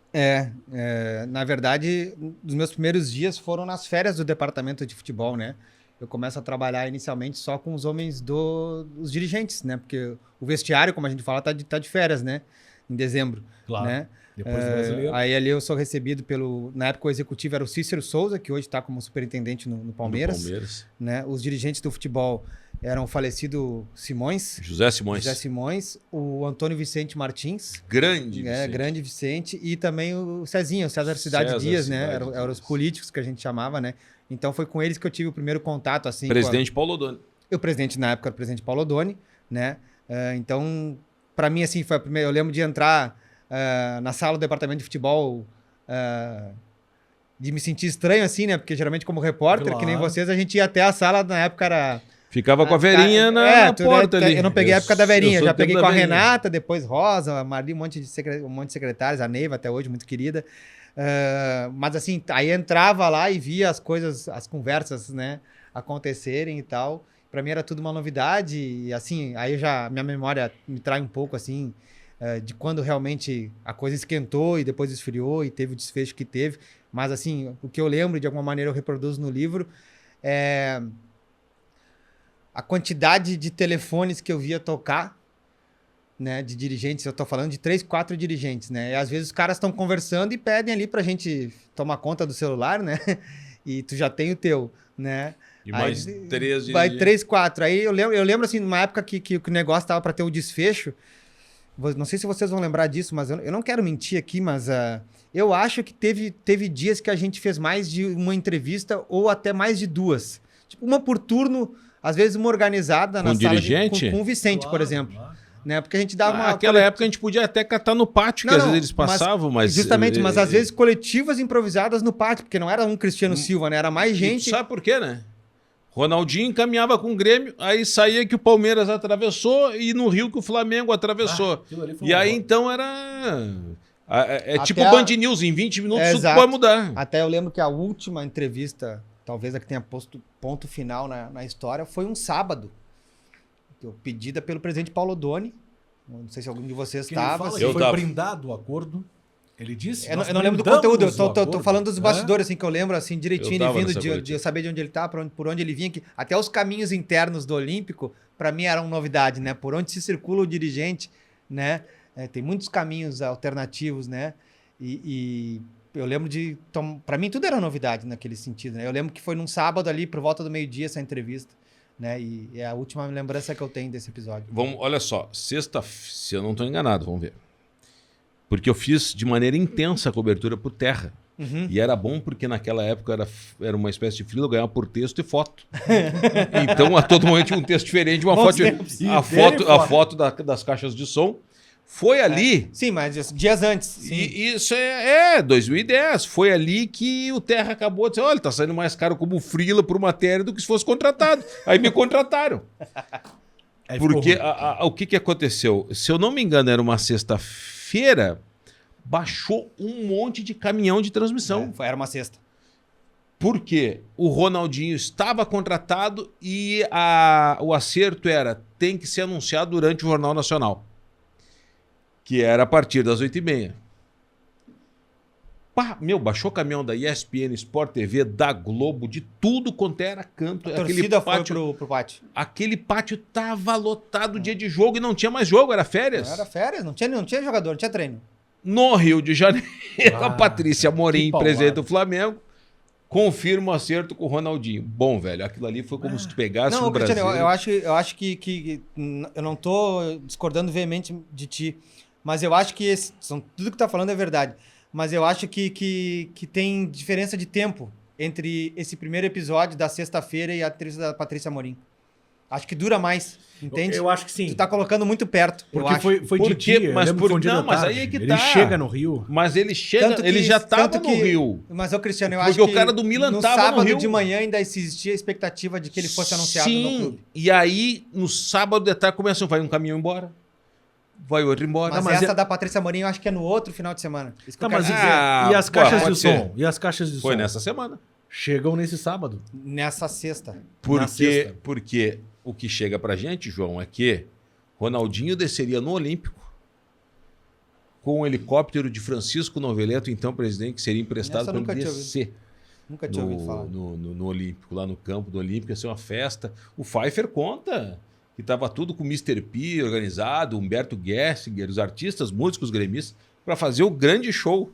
Na verdade, os meus primeiros dias foram nas férias do departamento de futebol, né? Eu começo a trabalhar inicialmente só com os homens dos dirigentes, né? Porque o vestiário, como a gente fala, tá de férias, né? Em dezembro. Claro. Né? Depois do brasileiro. Aí ali eu sou recebido pelo... Na época o executivo era o Cícero Souza, que hoje está como superintendente no Palmeiras. No Palmeiras. Né? Os dirigentes do futebol eram o falecido Simões, José Simões. José Simões, o Antônio Vicente Martins, Grande. Vicente. grande Vicente, e também o Cezinho, o César Cidade Dias, né? Cidade Eram Dias. os políticos que a gente chamava, né? Então foi com eles que eu tive o primeiro contato, assim. Presidente Paulo Odoni. O presidente, na época, era o presidente Paulo Odoni, né? Então, para mim, assim, foi a primeira... Eu lembro de entrar na sala do departamento de futebol, de me sentir estranho, assim, né? Porque geralmente, como repórter, que nem Claro. vocês, a gente ia até a sala, na época era... Ficava com a verinha na porta ali. Eu não peguei a época da Verinha, sou já do tempo peguei da com a Verinha. Renata, depois Rosa, a Marli, um monte de secretários, a Neiva até hoje, muito querida. Mas assim, aí entrava lá e via as coisas, as conversas, né, acontecerem e tal. Pra mim era tudo uma novidade e assim, aí minha memória me trai um pouco assim, de quando realmente a coisa esquentou e depois esfriou e teve o desfecho que teve. Mas assim, o que eu lembro, de alguma maneira eu reproduzo no livro, é a quantidade de telefones que eu via tocar, né, de dirigentes. Eu tô falando de 3, 4 dirigentes, né? E às vezes os caras estão conversando e pedem ali pra gente tomar conta do celular, né? E tu já tem o teu, né? E mais Aí, 3 vai 3, 4. Aí eu lembro assim, numa época que o negócio tava pra ter o desfecho. Não sei se vocês vão lembrar disso, mas eu não quero mentir aqui, mas eu acho que teve dias que a gente fez mais de uma entrevista ou até mais de 2. Tipo, uma por turno, às vezes uma organizada na Com sala dirigente? com o Vicente, por exemplo. Né? Porque a gente dava uma... Naquela época a gente podia até catar no pátio, que às vezes eles passavam, mas... Justamente, mas às vezes coletivas improvisadas no pátio, porque não era um Cristiano Silva, né? Era mais gente... Sabe por quê, né? Ronaldinho encaminhava com o Grêmio, aí saía que o Palmeiras atravessou e no Rio que o Flamengo atravessou. aquilo ali foi E um aí horror. então era... É Até tipo Band News, em 20 minutos tudo Exato. pode mudar. Até eu lembro que a última entrevista, talvez a que tenha posto ponto final na história, foi um sábado, pedida pelo presidente Paulo Odoni. Não sei se algum de vocês Que ele estava. fala assim. que Eu foi tava. brindado o acordo. Ele disse. Eu "Nós não lembro do brindamos conteúdo, eu o tô acordo". falando dos É? bastidores, assim, que eu lembro assim, direitinho, Eu ele tava vindo nessa de coletiva. eu saber de onde ele tá, por onde ele vinha, que até os caminhos internos do Olímpico, para mim eram novidade, né? Por onde se circula o dirigente, né? Tem muitos caminhos alternativos, né? E eu lembro para mim tudo era novidade naquele sentido, né? Eu lembro que foi num sábado ali, por volta do meio-dia, essa entrevista, né? E é a última lembrança que eu tenho desse episódio. Olha só, sexta, se eu não estou enganado, vamos ver. Porque eu fiz de maneira intensa a cobertura por terra. Uhum. E era bom porque naquela época era uma espécie de freela, eu ganhava por texto e foto. Então a todo momento tinha um texto diferente, uma Bons foto, tempos. a foto das caixas de som. Foi ali, Sim, mas dias antes. Sim. e isso é 2010, foi ali que o Terra acabou de dizer, olha, tá saindo mais caro como freela por matéria do que se fosse contratado. Aí me contrataram. Aí ficou Porque ruim. o que aconteceu? Se eu não me engano, era uma sexta-feira, baixou um monte de caminhão de transmissão. Era uma sexta. Porque o Ronaldinho estava contratado e o acerto era, tem que ser anunciado durante o Jornal Nacional, que era a partir das 8h30. Pá, baixou o caminhão da ESPN, Sport TV, da Globo, de tudo quanto era canto. A torcida foi pro pátio. Aquele pátio tava lotado dia de jogo e não tinha mais jogo, era férias. Não era férias, não tinha jogador, não tinha treino. No Rio de Janeiro, a Patrícia Amorim, que paulada. presidente do Flamengo, confirma o acerto com o Ronaldinho. Bom, velho, aquilo ali foi como se tu pegasse Não, no Brasil. Cristiano, eu acho que eu não tô discordando veemente de ti, mas eu acho que tudo que tu tá falando é verdade. Mas eu acho que tem diferença de tempo entre esse primeiro episódio da sexta-feira e a entrevista da Patrícia Amorim. Acho que dura mais, entende? Eu acho que sim. Tu tá colocando muito perto, eu Porque acho. foi Por de quê? dia. eu Mas lembro por- que foi um dia não, da mas tarde. aí é que Ele tá. chega no Rio. Mas ele chega, Tanto que- ele já tava tanto no que- Rio. Mas, Cristiano, eu Porque acho que o cara do Milan no tava no sábado Rio. de manhã ainda existia a expectativa de que ele fosse anunciado no Sim, clube. e aí no sábado de tarde começa, vai um caminhão embora, vai outro embora. Mas, essa da Patrícia Amorim eu acho que é no outro final de semana. Isso que Tá, eu quero mas dizer. e as caixas pode de ser. som? E as caixas de Foi som? nessa semana. Chegam nesse sábado. Nessa sexta. sexta. Porque o que chega pra gente, João, é que Ronaldinho desceria no Olímpico com um helicóptero de Francisco Noveleto, então presidente, que seria emprestado Essa eu para nunca ele tinha descer Nunca tinha ouvido falar. no Olímpico, lá no campo do Olímpico, ia ser uma festa. O Pfeiffer conta que estava tudo com o Mr. P organizado, Humberto Gessinger, os artistas, músicos, gremistas, para fazer o grande show.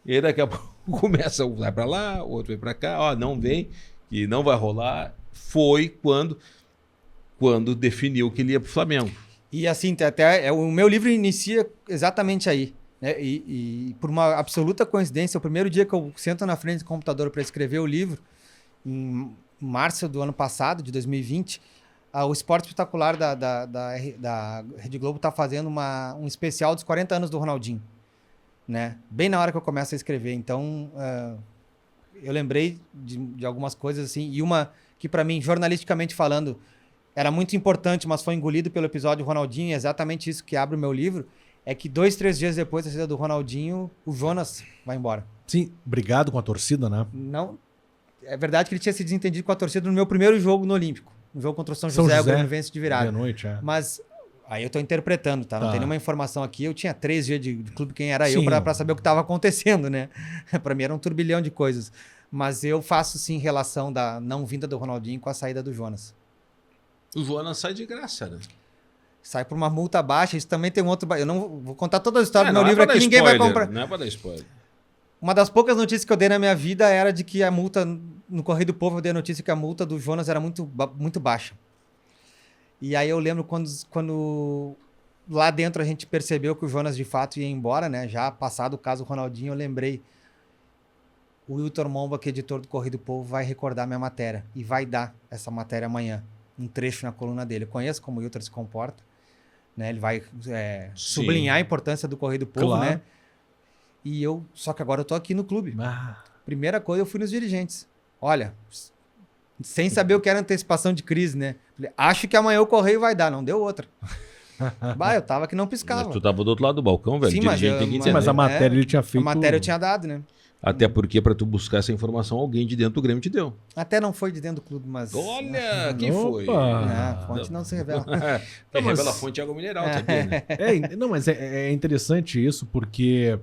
E aí daqui a pouco começa, um vai para lá, o outro vai para cá, ó, não vem, que não vai rolar. Foi quando quando definiu que ele ia pro Flamengo. E assim, o meu livro inicia exatamente aí. Né? E por uma absoluta coincidência, o primeiro dia que eu sento na frente do computador para escrever o livro, em março do ano passado, de 2020, o Esporte Espetacular da Rede Globo está fazendo um especial dos 40 anos do Ronaldinho. Né? Bem na hora que eu começo a escrever. Então, eu lembrei de algumas coisas assim, e uma que para mim, jornalisticamente falando, era muito importante, mas foi engolido pelo episódio Ronaldinho, exatamente isso que abre o meu livro, é que 2, 3 dias depois da saída do Ronaldinho, o Jonas vai embora. Sim, brigado com a torcida, né? Não, é verdade que ele tinha se desentendido com a torcida no meu primeiro jogo no Olímpico, no jogo contra o São José, o Grêmio vence de virada. Meia-noite, Mas aí eu tô interpretando, tá? Não tem nenhuma informação aqui. Eu tinha 3 dias de clube, quem era eu, pra saber o que estava acontecendo, né? Pra mim era um turbilhão de coisas. Mas eu faço, sim, relação da não vinda do Ronaldinho com a saída do Jonas. O Jonas sai de graça, né? Sai por uma multa baixa. Isso também tem um outro... Eu não vou contar toda a história do meu não livro é pra aqui, dar ninguém vai spoiler, comprar. Não é pra dar spoiler. Uma das poucas notícias que eu dei na minha vida era de que a multa... No Correio do Povo eu dei a notícia que a multa do Jonas era muito baixa. E aí eu lembro quando lá dentro a gente percebeu que o Jonas de fato ia embora, né? Já passado o caso Ronaldinho, eu lembrei. O Wilton Momba, que é editor do Correio do Povo, vai recordar minha matéria. E vai dar essa matéria amanhã. Um trecho na coluna dele. Eu conheço como o Wilton se comporta. Né? Ele vai sublinhar a importância do Correio do Povo, Claro. né? E só que agora eu tô aqui no clube. Primeira coisa, eu fui nos dirigentes. Olha, sem saber o que era antecipação de crise, né? Falei, acho que amanhã o Correio vai dar. Não deu outra. Bah, eu tava que não piscava. Mas tu tava do outro lado do balcão, velho. Sim, Dirigente mas tem que eu- entender. Mas a matéria ele tinha feito... A matéria eu tinha dado, né? Até porque pra tu buscar essa informação, alguém de dentro do Grêmio te deu. Até não foi de dentro do clube, mas... Olha, quem Opa! foi? A fonte não se revela. Quem Não, mas- revela a fonte é água mineral, sabia, né? Não, mas é interessante isso, porque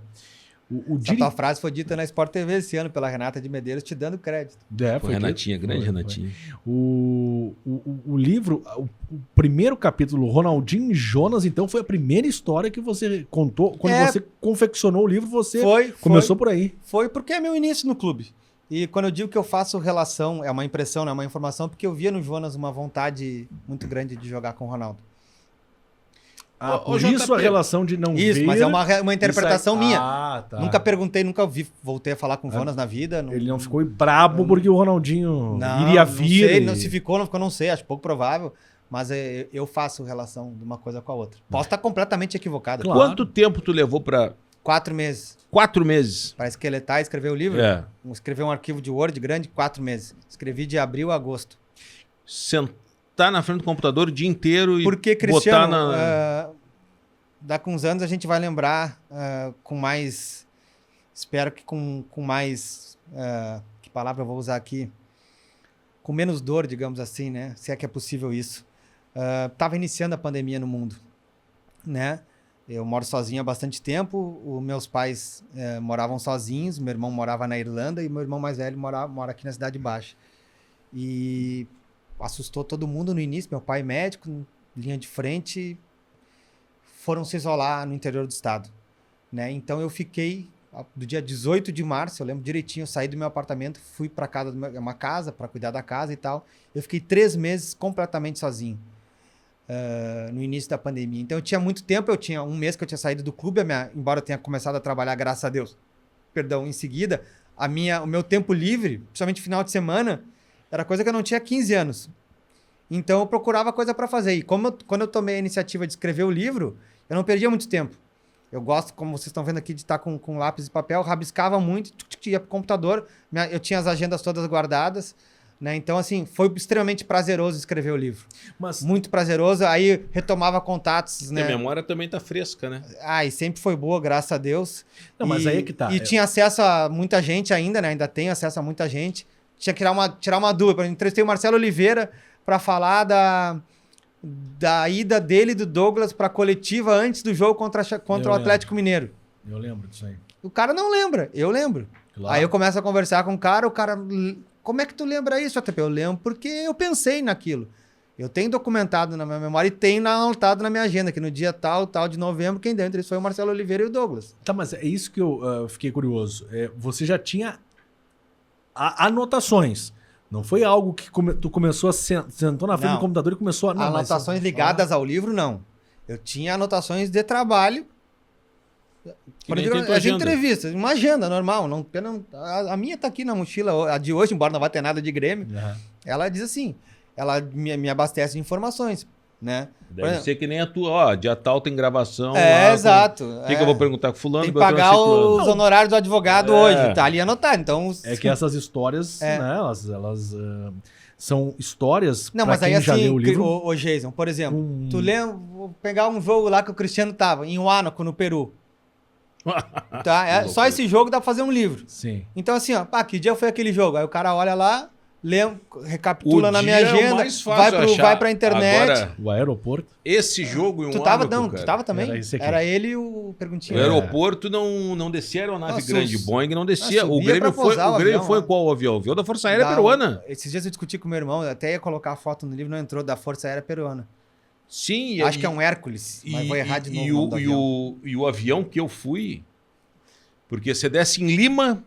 o Essa tua frase foi dita na Sport TV esse ano pela Renata de Medeiros, te dando crédito. Foi Renatinha, grande Foi. Renatinha. O livro, o primeiro capítulo, Ronaldinho e Jonas, então foi a primeira história que você contou. Quando você confeccionou o livro, você começou por aí. Foi porque é meu início no clube. E quando eu digo que eu faço relação, é uma impressão, não é uma informação, porque eu via no Jonas uma vontade muito grande de jogar com o Ronaldo. Por JP, isso a relação de não Isso, ver... mas é uma interpretação minha. Ah, tá. Nunca perguntei, nunca voltei a falar com o Jonas na vida. Ele não ficou brabo porque o Ronaldinho iria vir. Não sei, e- se ficou, não ficou, não sei, acho pouco provável. Mas eu faço relação de uma coisa com a outra. Posso estar completamente equivocado. Claro. Quanto tempo tu levou pra... 4 meses. 4 meses. Para esqueletar e escrever o livro. É. Escrever um arquivo de Word grande, 4 meses. Escrevi de abril a agosto. Sentar na frente do computador o dia inteiro e Porque, Cristiano, botar na... daqui uns anos a gente vai lembrar com mais... Espero que com mais... que palavra eu vou usar aqui? Com menos dor, digamos assim, né? Se é que é possível isso. Tava iniciando a pandemia no mundo, né? Eu moro sozinho há bastante tempo. Os meus pais moravam sozinhos. Meu irmão morava na Irlanda e meu irmão mais velho mora aqui na Cidade Baixa. E assustou todo mundo no início. Meu pai médico, linha de frente, foram se isolar no interior do estado, né? Então eu fiquei do dia 18 de março, eu lembro direitinho, eu saí do meu apartamento, fui para casa uma casa para cuidar da casa e tal. Eu fiquei 3 meses completamente sozinho. No início da pandemia. Então eu tinha muito tempo, eu tinha um mês que eu tinha saído do clube, embora eu tenha começado a trabalhar, graças a Deus, em seguida, o meu tempo livre, principalmente final de semana, era coisa que eu não tinha há 15 anos. Então eu procurava coisa para fazer. E quando eu tomei a iniciativa de escrever o livro, eu não perdia muito tempo. Eu gosto, como vocês estão vendo aqui, de estar com lápis e papel, rabiscava muito, ia pro computador, eu tinha as agendas todas guardadas, né? Então, assim, foi extremamente prazeroso escrever o livro. Mas Muito prazeroso. Aí retomava contatos, A né? memória também tá fresca, né? E sempre foi boa, graças a Deus. Não, mas aí é que tá. E tinha acesso a muita gente ainda, né? Ainda tenho acesso a muita gente. Tinha que tirar uma dúvida. Por exemplo, entrevistei o Marcelo Oliveira para falar da ida dele e do Douglas para a coletiva antes do jogo contra o Atlético Mineiro. eu lembro disso aí. O cara não lembra, eu lembro. Claro. Aí eu começo a conversar com o cara, como é que tu lembra isso, JP? Eu lembro porque eu pensei naquilo. Eu tenho documentado na minha memória e tenho anotado na minha agenda, que no dia tal de novembro, quem deu entrevista foi o Marcelo Oliveira e o Douglas. Tá, mas é isso que eu fiquei curioso. Você já tinha anotações, Não foi algo que tu começou a sentou na frente Não. do computador e começou a... Não, mas- Anotações ligadas ao livro, não. Eu tinha anotações de trabalho. Por nem exemplo, tem tua as agenda. entrevistas, uma agenda normal. A minha tá aqui na mochila, a de hoje, embora não vá ter nada de Grêmio. Aham. Ela diz assim, ela me abastece de informações, né? Por Deve exemplo, ser que nem a tua, ó, dia tal tem gravação. É, lá com- exato. O que eu vou perguntar com fulano? Tem que Beltrano, pagar ciclano? os honorários do advogado É. hoje, tá ali anotado. Então, É que essas histórias, É. né, elas são histórias não, pra mas quem aí já assim, leu o livro. ô Jason, por exemplo, Um- tu lembra, vou pegar um jogo lá que o Cristiano tava, em Huánuco, no Peru. Tá? Só esse jogo dá pra fazer um livro. Sim. Então assim, ó, pá, que dia foi aquele jogo? Aí o cara olha lá, recapitula O na minha dia é o agenda, mais fácil achar. vai pra internet. Agora, O aeroporto. esse jogo em um Tu tava, Huánuco, não, cara, tu tava também? Era esse aqui. Era ele e o O Perguntinha. aeroporto não descia aeronave Nossa, grande, os- Boeing não descia. Nossa, O subia Grêmio pra pousar o o Grêmio avião, foi né? qual avião? O avião da Força Aérea Da- Peruana. Esses dias eu discuti com meu irmão, até ia colocar a foto no livro, não entrou, da Força Aérea Peruana. Sim. Acho que é um Hércules, mas vou errar de novo. E o nome do avião. o avião que eu fui, porque você desce em Lima,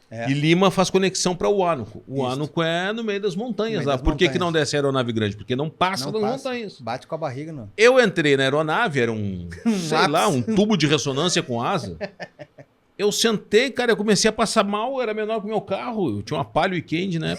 É. e Lima faz conexão para o Huánuco. O Isso. Huánuco é no meio das montanhas No meio lá. das Por que montanhas. não desce aeronave grande? Porque não passa Não das passa. montanhas. Bate com a barriga, não. Eu entrei na aeronave, era um, sei lápis. lá, um tubo de ressonância com asa. Eu sentei, cara, eu comecei a passar mal, era menor que o meu carro. Eu tinha uma Palio Weekend, né?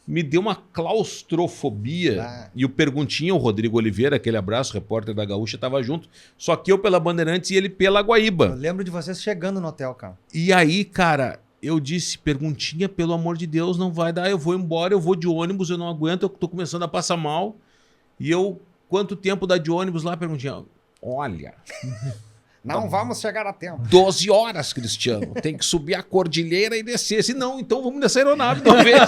Me deu uma claustrofobia. Ah. E o Perguntinha, o Rodrigo Oliveira, aquele abraço, repórter da Gaúcha, tava junto. Só que eu pela Bandeirantes e ele pela Eu Guaíba. lembro de vocês chegando no hotel, cara. E aí, cara, eu disse, Perguntinha, pelo amor de Deus, não vai dar, eu vou embora, eu vou de ônibus, eu não aguento, eu tô começando a passar mal. E eu, quanto tempo dá de ônibus lá, Perguntinha? Olha, Não vamos chegar a tempo. 12 horas, Cristiano. Tem que subir a cordilheira e descer. Se não, então vamos nessa aeronave de uma vez.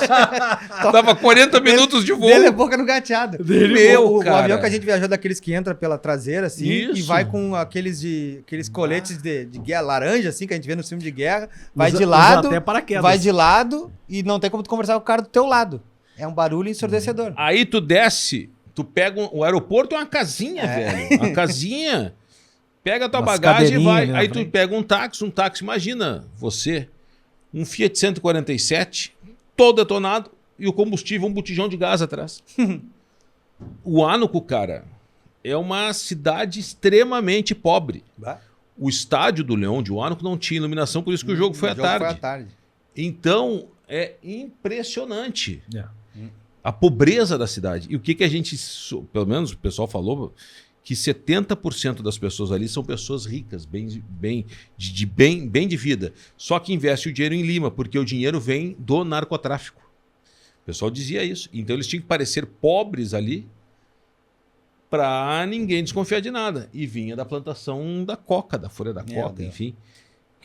Dava 40 minutos de voo. Dele é boca no gateado. Meu, o cara. avião que a gente viajou daqueles que entra pela traseira, assim, e Isso. vai com aqueles coletes de guerra laranja, assim, que a gente vê no filme de guerra. Vai Usa- de usa lado, até paraquedas. vai de lado e não tem como tu conversar com o cara do teu lado. É um barulho ensurdecedor. Aí tu desce, tu pega o aeroporto é uma casinha, velho. Uma casinha. Pega a tua Umas bagagem e cadeirinhas vai. ali na Aí tu frente. pega um táxi, imagina você, um Fiat 147, todo detonado, e o combustível, um botijão de gás atrás. O Huánuco, cara, é uma cidade extremamente pobre. O estádio do Leão de Huánuco não tinha iluminação, por isso que o jogo foi à tarde. Então, é impressionante É. a pobreza da cidade. E o que a gente, pelo menos o pessoal falou, que 70% das pessoas ali são pessoas ricas, bem de vida. Só que investe o dinheiro em Lima, porque o dinheiro vem do narcotráfico. O pessoal dizia isso. Então eles tinham que parecer pobres ali para ninguém desconfiar de nada. E vinha da plantação da coca, da folha da Meu coca, Deus. enfim.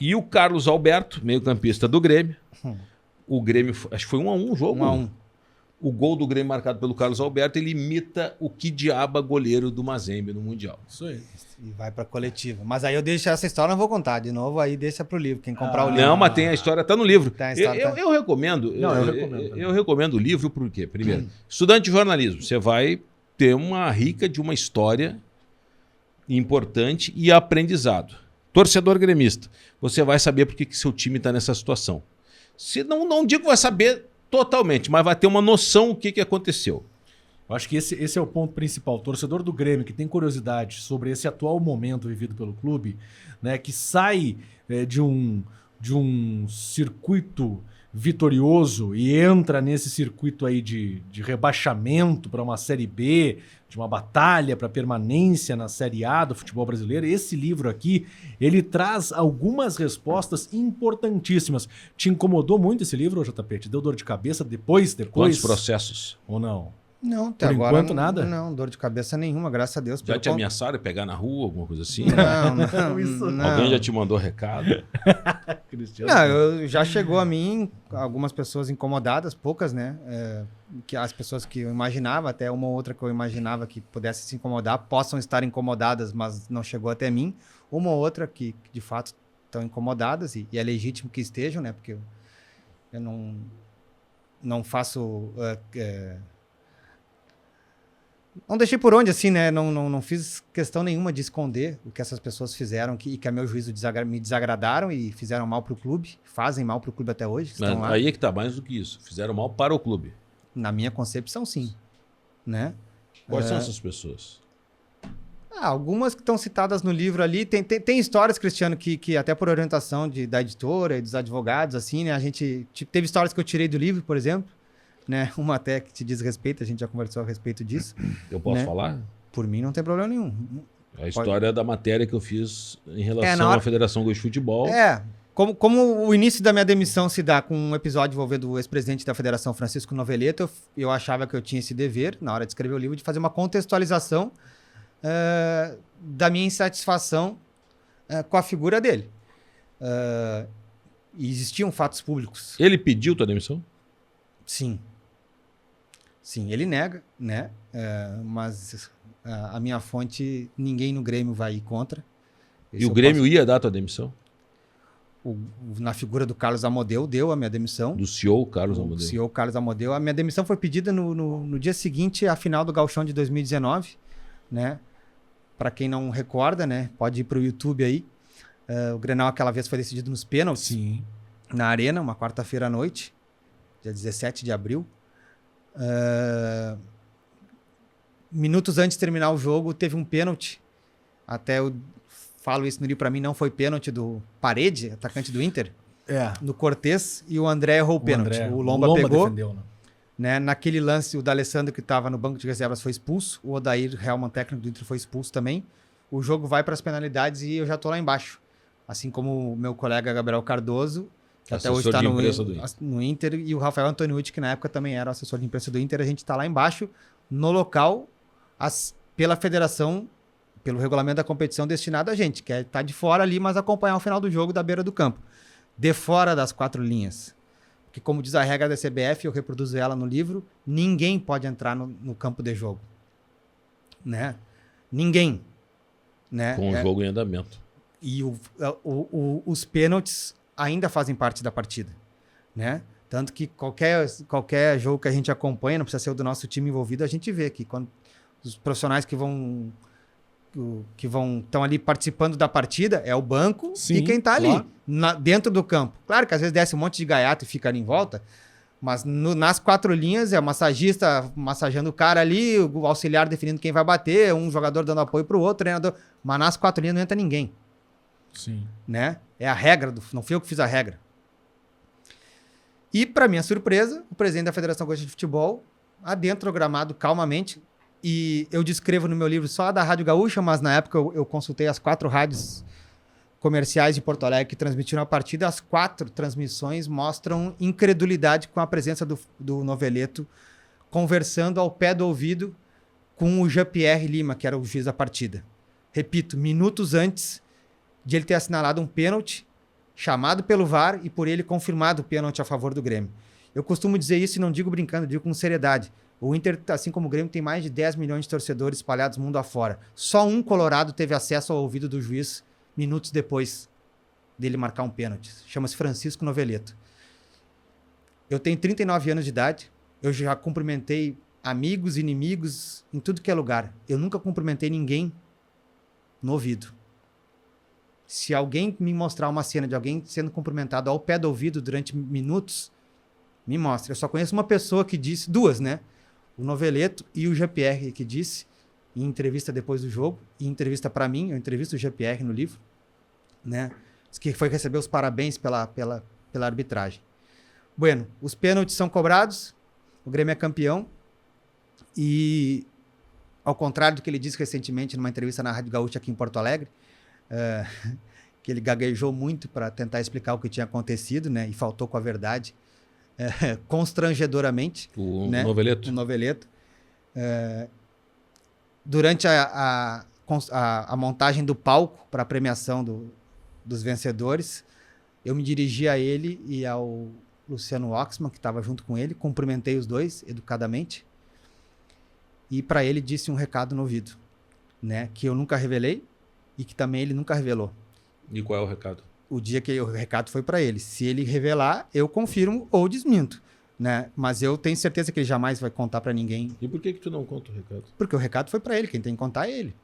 E o Carlos Alberto, meio-campista do Grêmio. O Grêmio, acho que foi 1-1 o jogo. 1-1. O gol do Grêmio marcado pelo Carlos Alberto, ele imita o que diaba goleiro do Mazembe no Mundial. Isso aí. E vai pra coletiva. Mas aí eu deixo essa história, não vou contar. De novo, aí deixa pro livro. Quem comprar o livro. Não, mas tem a história, tá no livro. Tá, a história eu, tá. eu recomendo. Não, eu recomendo também. Eu recomendo o livro por quê? Primeiro, estudante de jornalismo, você vai ter uma rica de uma história importante e aprendizado. Torcedor gremista, você vai saber por que seu time está nessa situação. Se não digo que vai saber totalmente, mas vai ter uma noção do que aconteceu. Eu acho que esse é o ponto principal. O torcedor do Grêmio que tem curiosidade sobre esse atual momento vivido pelo clube, né, que sai de um circuito vitorioso e entra nesse circuito aí de rebaixamento para uma Série B, de uma batalha para permanência na Série A do futebol brasileiro. Esse livro aqui, ele traz algumas respostas importantíssimas. Te incomodou muito esse livro, JP? Te deu dor de cabeça depois? Quantos processos? Ou não? Não, até Por agora. enquanto, nada? Não, dor de cabeça nenhuma, graças a Deus. Já pelo te con- ameaçaram de pegar na rua, alguma coisa assim? Não, Isso. não. Alguém já te mandou recado? Cristiano? Não, já chegou a mim algumas pessoas incomodadas, poucas, né? Que as pessoas que eu imaginava, até uma ou outra que eu imaginava que pudesse se incomodar, possam estar incomodadas, mas não chegou até mim. Uma ou outra que de fato estão incomodadas, e é legítimo que estejam, né? Porque eu não faço... Não deixei por onde, assim, né? Não fiz questão nenhuma de esconder o que essas pessoas fizeram que a meu juízo me desagradaram e fizeram mal pro clube. Fazem mal pro clube até hoje. Estão lá. Aí é que tá, mais do que isso. Fizeram mal para o clube. Na minha concepção, sim. Né? Quais são essas pessoas? Algumas que estão citadas no livro ali. Tem histórias, Cristiano, que até por orientação da editora e dos advogados, assim, né? A gente teve histórias que eu tirei do livro, por exemplo. Né? Uma até que te diz respeito, a gente já conversou a respeito disso. Eu posso né? falar? Por mim não tem problema nenhum. A história da matéria que eu fiz em relação à Federação Gaúcha de Futebol. Como o início da minha demissão se dá com um episódio envolvendo o ex-presidente da Federação, Francisco Noveleto, eu achava que eu tinha esse dever, na hora de escrever o livro, de fazer uma contextualização da minha insatisfação com a figura dele. E existiam fatos públicos. Ele pediu tua demissão? Sim. Sim, ele nega, né? Mas a minha fonte, ninguém no Grêmio vai ir contra. E o Grêmio ia dar tua demissão? Na figura do Carlos Amodeu, deu a minha demissão. Do CEO Carlos Amodeu. Do CEO Carlos Amodeu. A minha demissão foi pedida no dia seguinte à final do Gauchão de 2019, né? Para quem não recorda, né? Pode ir para o YouTube aí. O Grenal aquela vez foi decidido nos pênaltis. Sim. Na Arena, uma quarta-feira à noite, dia 17 de abril. Minutos antes de terminar o jogo, teve um pênalti. Até eu falo isso no livro, para mim não foi pênalti do Parede, atacante do Inter, no Cortez, e o André errou o pênalti. O Lomba pegou, defendeu, né? Naquele lance, o D'Alessandro, que estava no banco de reservas, foi expulso. O Odair Helman, técnico do Inter, foi expulso também. O jogo vai para as penalidades e eu já estou lá embaixo. Assim como o meu colega Gabriel Cardoso, que até hoje está no Inter, e o Rafael Antoniucci, que na época também era o assessor de imprensa do Inter. A gente está lá embaixo, no local, pela federação, pelo regulamento da competição destinado a gente, que é estar de fora ali, mas acompanhar o final do jogo da beira do campo. De fora das 4 linhas. Porque, como diz a regra da CBF, eu reproduzo ela no livro, ninguém pode entrar no campo de jogo. Né? Ninguém. Né? Com o jogo em andamento. E os pênaltis ainda fazem parte da partida, né? Tanto que qualquer jogo que a gente acompanha, não precisa ser o do nosso time envolvido, a gente vê que quando os profissionais que estão ali participando da partida é o banco. Sim, e quem está ali, dentro do campo. Claro que às vezes desce um monte de gaiato e fica ali em volta, mas nas 4 linhas é o massagista massageando o cara ali, o auxiliar definindo quem vai bater, um jogador dando apoio para o outro, treinador. Mas nas 4 linhas não entra ninguém. Sim. Né? É a regra, não fui eu que fiz a regra. E, para minha surpresa, o presidente da Federação Gaúcha de Futebol adentra o gramado calmamente. E eu descrevo no meu livro só a da Rádio Gaúcha, mas na época eu consultei as 4 rádios comerciais de Porto Alegre que transmitiram a partida. As 4 transmissões mostram incredulidade com a presença do Noveleto conversando ao pé do ouvido com o Jean-Pierre Lima, que era o juiz da partida. Repito, minutos antes de ele ter assinalado um pênalti, chamado pelo VAR e por ele confirmado o pênalti a favor do Grêmio. Eu costumo dizer isso e não digo brincando, digo com seriedade. O Inter, assim como o Grêmio, tem mais de 10 milhões de torcedores espalhados mundo afora. Só um colorado teve acesso ao ouvido do juiz minutos depois dele marcar um pênalti. Chama-se Francisco Noveleto. Eu tenho 39 anos de idade, eu já cumprimentei amigos, inimigos, em tudo que é lugar. Eu nunca cumprimentei ninguém no ouvido. Se alguém me mostrar uma cena de alguém sendo cumprimentado ao pé do ouvido durante minutos, me mostra. Eu só conheço uma pessoa que disse, 2, né? O Noveleto e o Jean-Pierre, que disse, em entrevista depois do jogo, em entrevista para mim, eu entrevisto o Jean-Pierre no livro, né? Diz que foi receber os parabéns pela arbitragem. Bueno, os pênaltis são cobrados, o Grêmio é campeão, e ao contrário do que ele disse recentemente numa entrevista na Rádio Gaúcha aqui em Porto Alegre, que ele gaguejou muito para tentar explicar o que tinha acontecido, né? E faltou com a verdade, constrangedoramente. O né? Noveleto. O Noveleto. Durante a montagem do palco para a premiação dos vencedores, eu me dirigi a ele e ao Luciano Oxman, que estava junto com ele, cumprimentei os dois educadamente e para ele disse um recado no ouvido, né? Que eu nunca revelei e que também ele nunca revelou. E qual é o recado? O dia que o recado foi para ele. Se ele revelar, eu confirmo ou desminto. né? Mas eu tenho certeza que ele jamais vai contar para ninguém, E por que tu não conta o recado? porque o recado foi para ele, quem tem que contar é ele.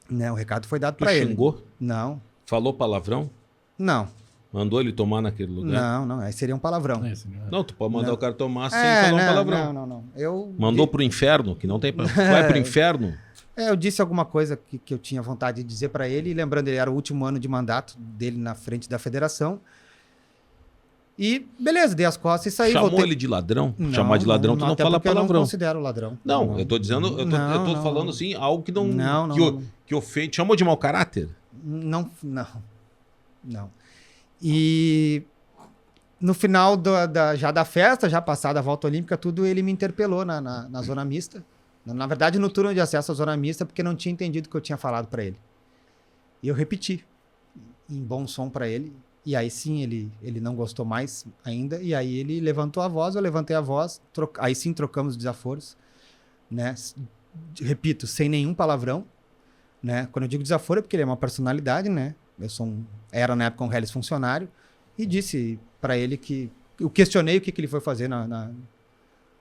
Né? O recado foi dado Tu para ele. xingou? Não, Falou palavrão? não, Mandou ele tomar naquele lugar? não, aí seria um palavrão. É, assim, Não, tu pode mandar Não. o cara tomar sem falar um palavrão. não. Eu Mandou pro inferno, que não tem pra... Vai pro inferno? eu disse alguma coisa que eu tinha vontade de dizer para ele, e lembrando, ele era o último ano de mandato dele na frente da federação. E beleza, dei as costas e saí. Chamou voltei. ele de ladrão? Não, Chamar de ladrão, tu não até fala porque eu palavrão. não considero ladrão. Não, eu tô dizendo, eu tô Não. falando assim, algo que não, Não, que, não. que ofende. Chamou de mau caráter? Não. E no final já da festa, já passada a volta olímpica, tudo, ele me interpelou na zona mista. Na verdade, no turno de acesso à zona mista, porque não tinha entendido o que eu tinha falado para ele. E eu repeti, em bom som para ele. E aí sim, ele não gostou mais ainda. E aí ele levantou a voz, eu levantei a voz. Aí sim trocamos desaforos. Né? Repito, sem nenhum palavrão. Né? Quando eu digo desaforo é porque ele é uma personalidade, né? Era na época um reles funcionário. E disse para ele que... Eu questionei o que ele foi fazer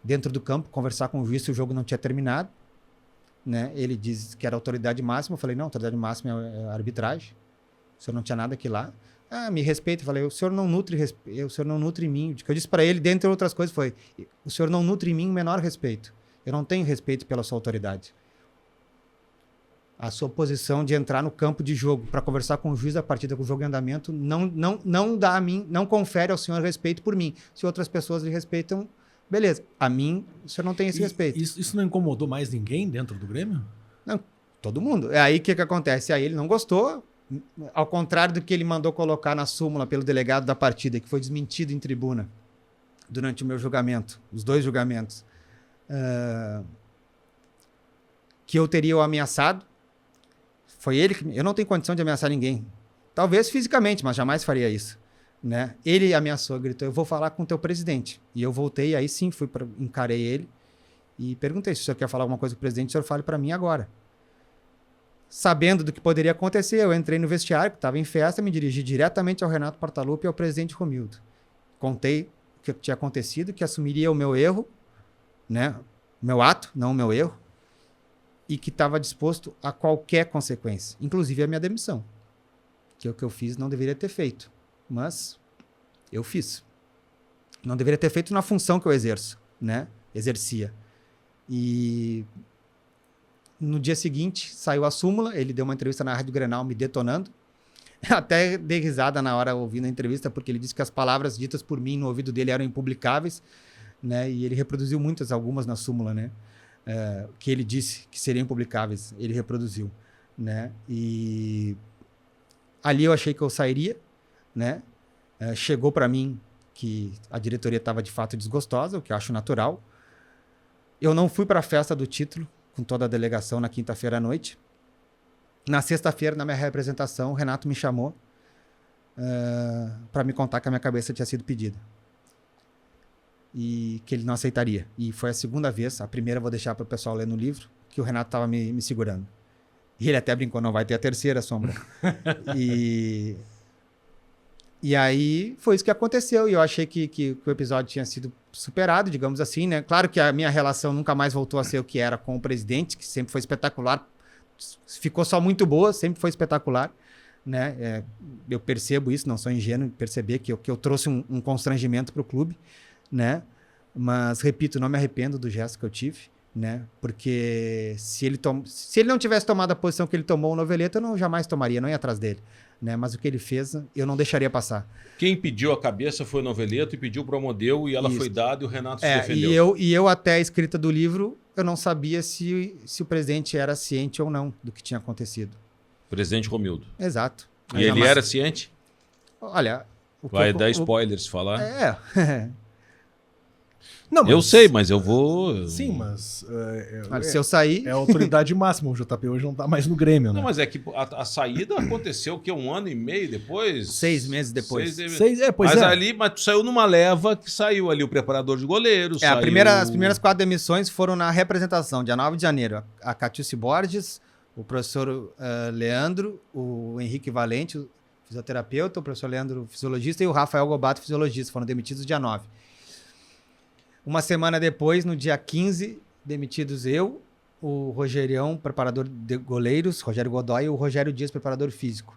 dentro do campo, conversar com o juiz se o jogo não tinha terminado. Né? Ele disse que era autoridade máxima. Eu falei, não, autoridade máxima é a arbitragem. O senhor não tinha nada aqui lá. Ah, me respeita. Eu falei, o senhor não nutre em mim. O que eu disse para ele, dentre outras coisas, foi: o senhor não nutre em mim o menor respeito. Eu não tenho respeito pela sua autoridade. A sua posição de entrar no campo de jogo para conversar com o juiz da partida, com o jogo em andamento, não dá a mim, não confere ao senhor respeito por mim. Se outras pessoas lhe respeitam, beleza. A mim, o senhor não tem esse respeito. Isso não incomodou mais ninguém dentro do Grêmio? Não, todo mundo. É aí que acontece. Aí ele não gostou. Ao contrário do que ele mandou colocar na súmula pelo delegado da partida, que foi desmentido em tribuna durante o meu julgamento, os 2 julgamentos, que eu teria o ameaçado. Foi ele que... Eu não tenho condição de ameaçar ninguém. Talvez fisicamente, mas jamais faria isso. Né? Ele ameaçou, gritou: eu vou falar com o teu presidente. E eu voltei, aí sim, encarei ele e perguntei: se o senhor quer falar alguma coisa com o presidente, o senhor fale para mim agora. Sabendo do que poderia acontecer, eu entrei no vestiário, que estava em festa, me dirigi diretamente ao Renato Portaluppi e ao presidente Romildo. Contei o que tinha acontecido, que assumiria o meu erro, né? O meu ato, não o meu erro, e que estava disposto a qualquer consequência, inclusive a minha demissão. Que o que eu fiz não deveria ter feito, mas eu fiz. Não deveria ter feito na função que eu exerço, né? Exercia. E no dia seguinte, saiu a súmula, ele deu uma entrevista na Rádio Grenal me detonando. Até dei risada na hora ouvindo a entrevista, porque ele disse que as palavras ditas por mim no ouvido dele eram impublicáveis, né? E ele reproduziu algumas na súmula, né? Que ele disse que seriam impublicáveis, ele reproduziu, né? E ali eu achei que eu sairia, né? Chegou para mim que a diretoria estava de fato desgostosa, o que eu acho natural. Eu não fui para a festa do título com toda a delegação na quinta-feira à noite. Na sexta-feira, na minha representação, o Renato me chamou para me contar que a minha cabeça tinha sido pedida. E que ele não aceitaria. E foi a segunda vez, a primeira eu vou deixar para o pessoal ler no livro, que o Renato estava me segurando. E ele até brincou: não vai ter a terceira, Sombra. E aí foi isso que aconteceu. E eu achei que o episódio tinha sido superado, digamos assim, né? Claro que a minha relação nunca mais voltou a ser o que era com o presidente, que sempre foi espetacular. Ficou só muito boa, sempre foi espetacular, né? Eu percebo isso, não sou ingênuo em perceber que eu trouxe um constrangimento para o clube, né? Mas, repito, não me arrependo do gesto que eu tive, né? Porque se ele não tivesse tomado a posição que ele tomou, o Noveleto, eu não jamais tomaria, não ia atrás dele, né? Mas o que ele fez, eu não deixaria passar. Quem pediu a cabeça foi o Noveleto e pediu para o Amodeu, e ela foi dada e o Renato se defendeu. E eu, até a escrita do livro, eu não sabia se o presidente era ciente ou não do que tinha acontecido. Presidente Romildo. Exato. E ele era ciente? Olha... Vai dar spoilers falar? Não, mas... Eu sei, mas eu vou... Sim, mas... Olha, se eu sair... É a autoridade máxima. O JP hoje não tá mais no Grêmio, né? Não, mas é que a saída aconteceu que 1 ano e meio depois? 6 meses depois. Mas tu saiu numa leva que saiu ali o preparador de goleiros. As primeiras 4 demissões foram na representação, dia 9 de janeiro. A Catiúce Borges, o professor Leandro, o Henrique Valente, o fisioterapeuta, o professor Leandro, fisiologista, e o Rafael Gobato, fisiologista. Foram demitidos dia 9. Uma semana depois, no dia 15, demitidos eu, o Rogerião, preparador de goleiros, Rogério Godoy, e o Rogério Dias, preparador físico.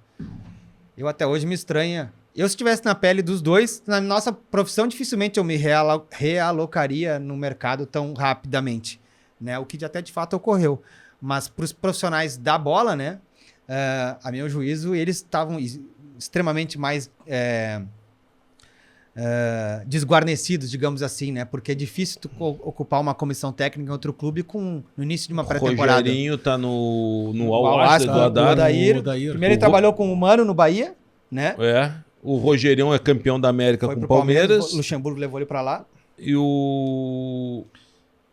Eu até hoje me estranha. Eu, se estivesse na pele dos dois, na nossa profissão, dificilmente eu me realocaria no mercado tão rapidamente, né? O que até de fato ocorreu. Mas para os profissionais da bola, né? A meu juízo, eles estavam extremamente mais desguarnecidos, digamos assim, né? Porque é difícil tu ocupar uma comissão técnica em outro clube no início de uma pré-temporada. O Rogerinho tá no O Al-Ahly do Adar. Odair. Primeiro ele trabalhou com o Mano no Bahia, né? O Rogerião é campeão da América Foi com o pro Palmeiras. O Luxemburgo levou ele para lá. E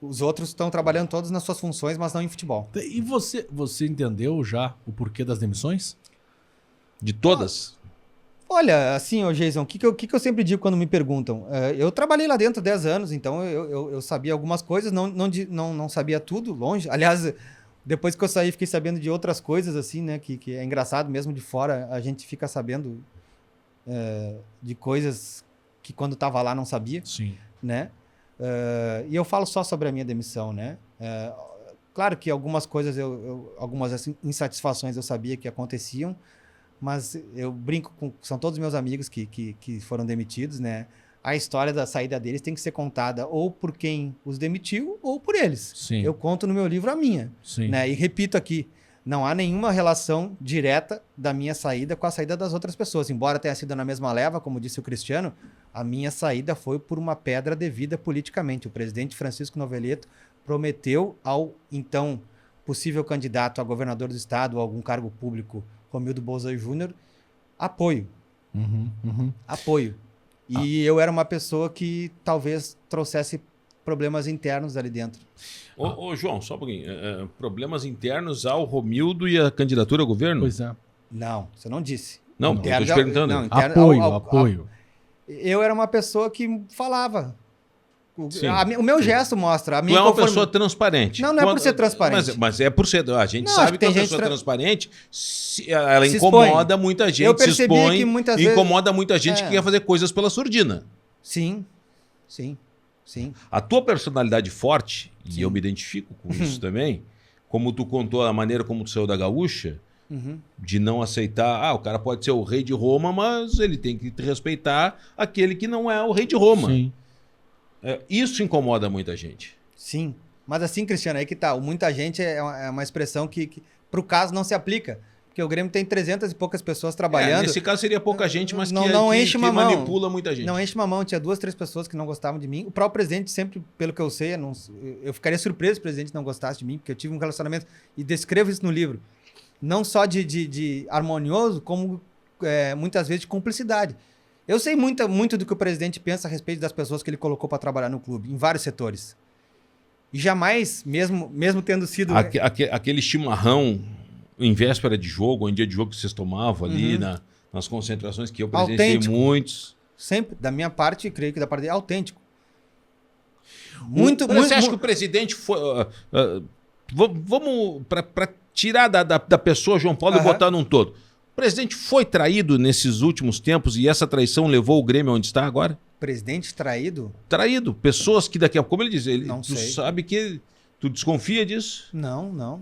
os outros estão trabalhando todos nas suas funções, mas não em futebol. E você entendeu já o porquê das demissões? De todas? Olha, assim, Jason, o que eu sempre digo quando me perguntam? Eu trabalhei lá dentro 10 anos, então eu sabia algumas coisas, não sabia tudo, longe. Aliás, depois que eu saí, fiquei sabendo de outras coisas, assim, né? Que é engraçado, mesmo de fora, a gente fica sabendo de coisas que quando estava lá não sabia. Sim. Né? E eu falo só sobre a minha demissão, né? Claro que algumas coisas, algumas assim, insatisfações eu sabia que aconteciam, mas eu brinco são todos meus amigos que foram demitidos, né? A história da saída deles tem que ser contada ou por quem os demitiu ou por eles. Sim. Eu conto no meu livro a minha. Sim. Né? E repito aqui, não há nenhuma relação direta da minha saída com a saída das outras pessoas. Embora tenha sido na mesma leva, como disse o Cristiano, a minha saída foi por uma pedra devida politicamente. O presidente Francisco Noveletto prometeu ao então possível candidato a governador do estado ou algum cargo público, Romildo Bolzan Júnior, apoio. Apoio. E eu era uma pessoa que talvez trouxesse problemas internos ali dentro. Ô, João, só um pouquinho. Problemas internos ao Romildo e a candidatura ao governo? Pois é. Não, você não disse. Não, eu estou te perguntando. Não, interno Apoio. Eu era uma pessoa que falava. Sim. O meu gesto mostra. Tu é uma pessoa transparente. Não é por ser transparente. Mas é por ser. A gente Não, sabe que tem uma gente pessoa transparente, ela se incomoda expõe. muita gente, Eu se percebi expõe, que muitas vezes- incomoda muita gente que quer fazer coisas pela surdina. Sim. A tua personalidade forte, e Sim. eu me identifico com isso também, como tu contou a maneira como tu saiu da gaúcha, de não aceitar, o cara pode ser o rei de Roma, mas ele tem que respeitar aquele que não é o rei de Roma. Sim. Isso incomoda muita gente. Sim. Mas assim, Cristiano, aí que tá. Muita gente é uma expressão que pro caso não se aplica. Porque o Grêmio tem 300 e poucas pessoas trabalhando. Nesse caso seria pouca gente, mas não que enche uma mão. manipula muita gente. Não enche uma mão. Tinha 2, 3 pessoas que não gostavam de mim. O próprio presidente sempre, pelo que eu sei, eu ficaria surpreso se o presidente não gostasse de mim, porque eu tive um relacionamento, e descrevo isso no livro, não só de harmonioso, como muitas vezes de cumplicidade. Eu sei muito do que o presidente pensa a respeito das pessoas que ele colocou para trabalhar no clube, em vários setores. E jamais, mesmo tendo sido... Aquele chimarrão em véspera de jogo, ou em dia de jogo que vocês tomavam ali nas concentrações, que eu presenciei Autêntico. muitos. Sempre, da minha parte, creio que da parte dele, autêntico. Você acha que o presidente foi... vamos para tirar da pessoa João Paulo e botar num todo. O presidente foi traído nesses últimos tempos e essa traição levou o Grêmio onde está agora? Presidente traído? Traído. Pessoas que daqui a pouco, como ele diz, Não tu sei. sabe que... Tu desconfia disso? Não,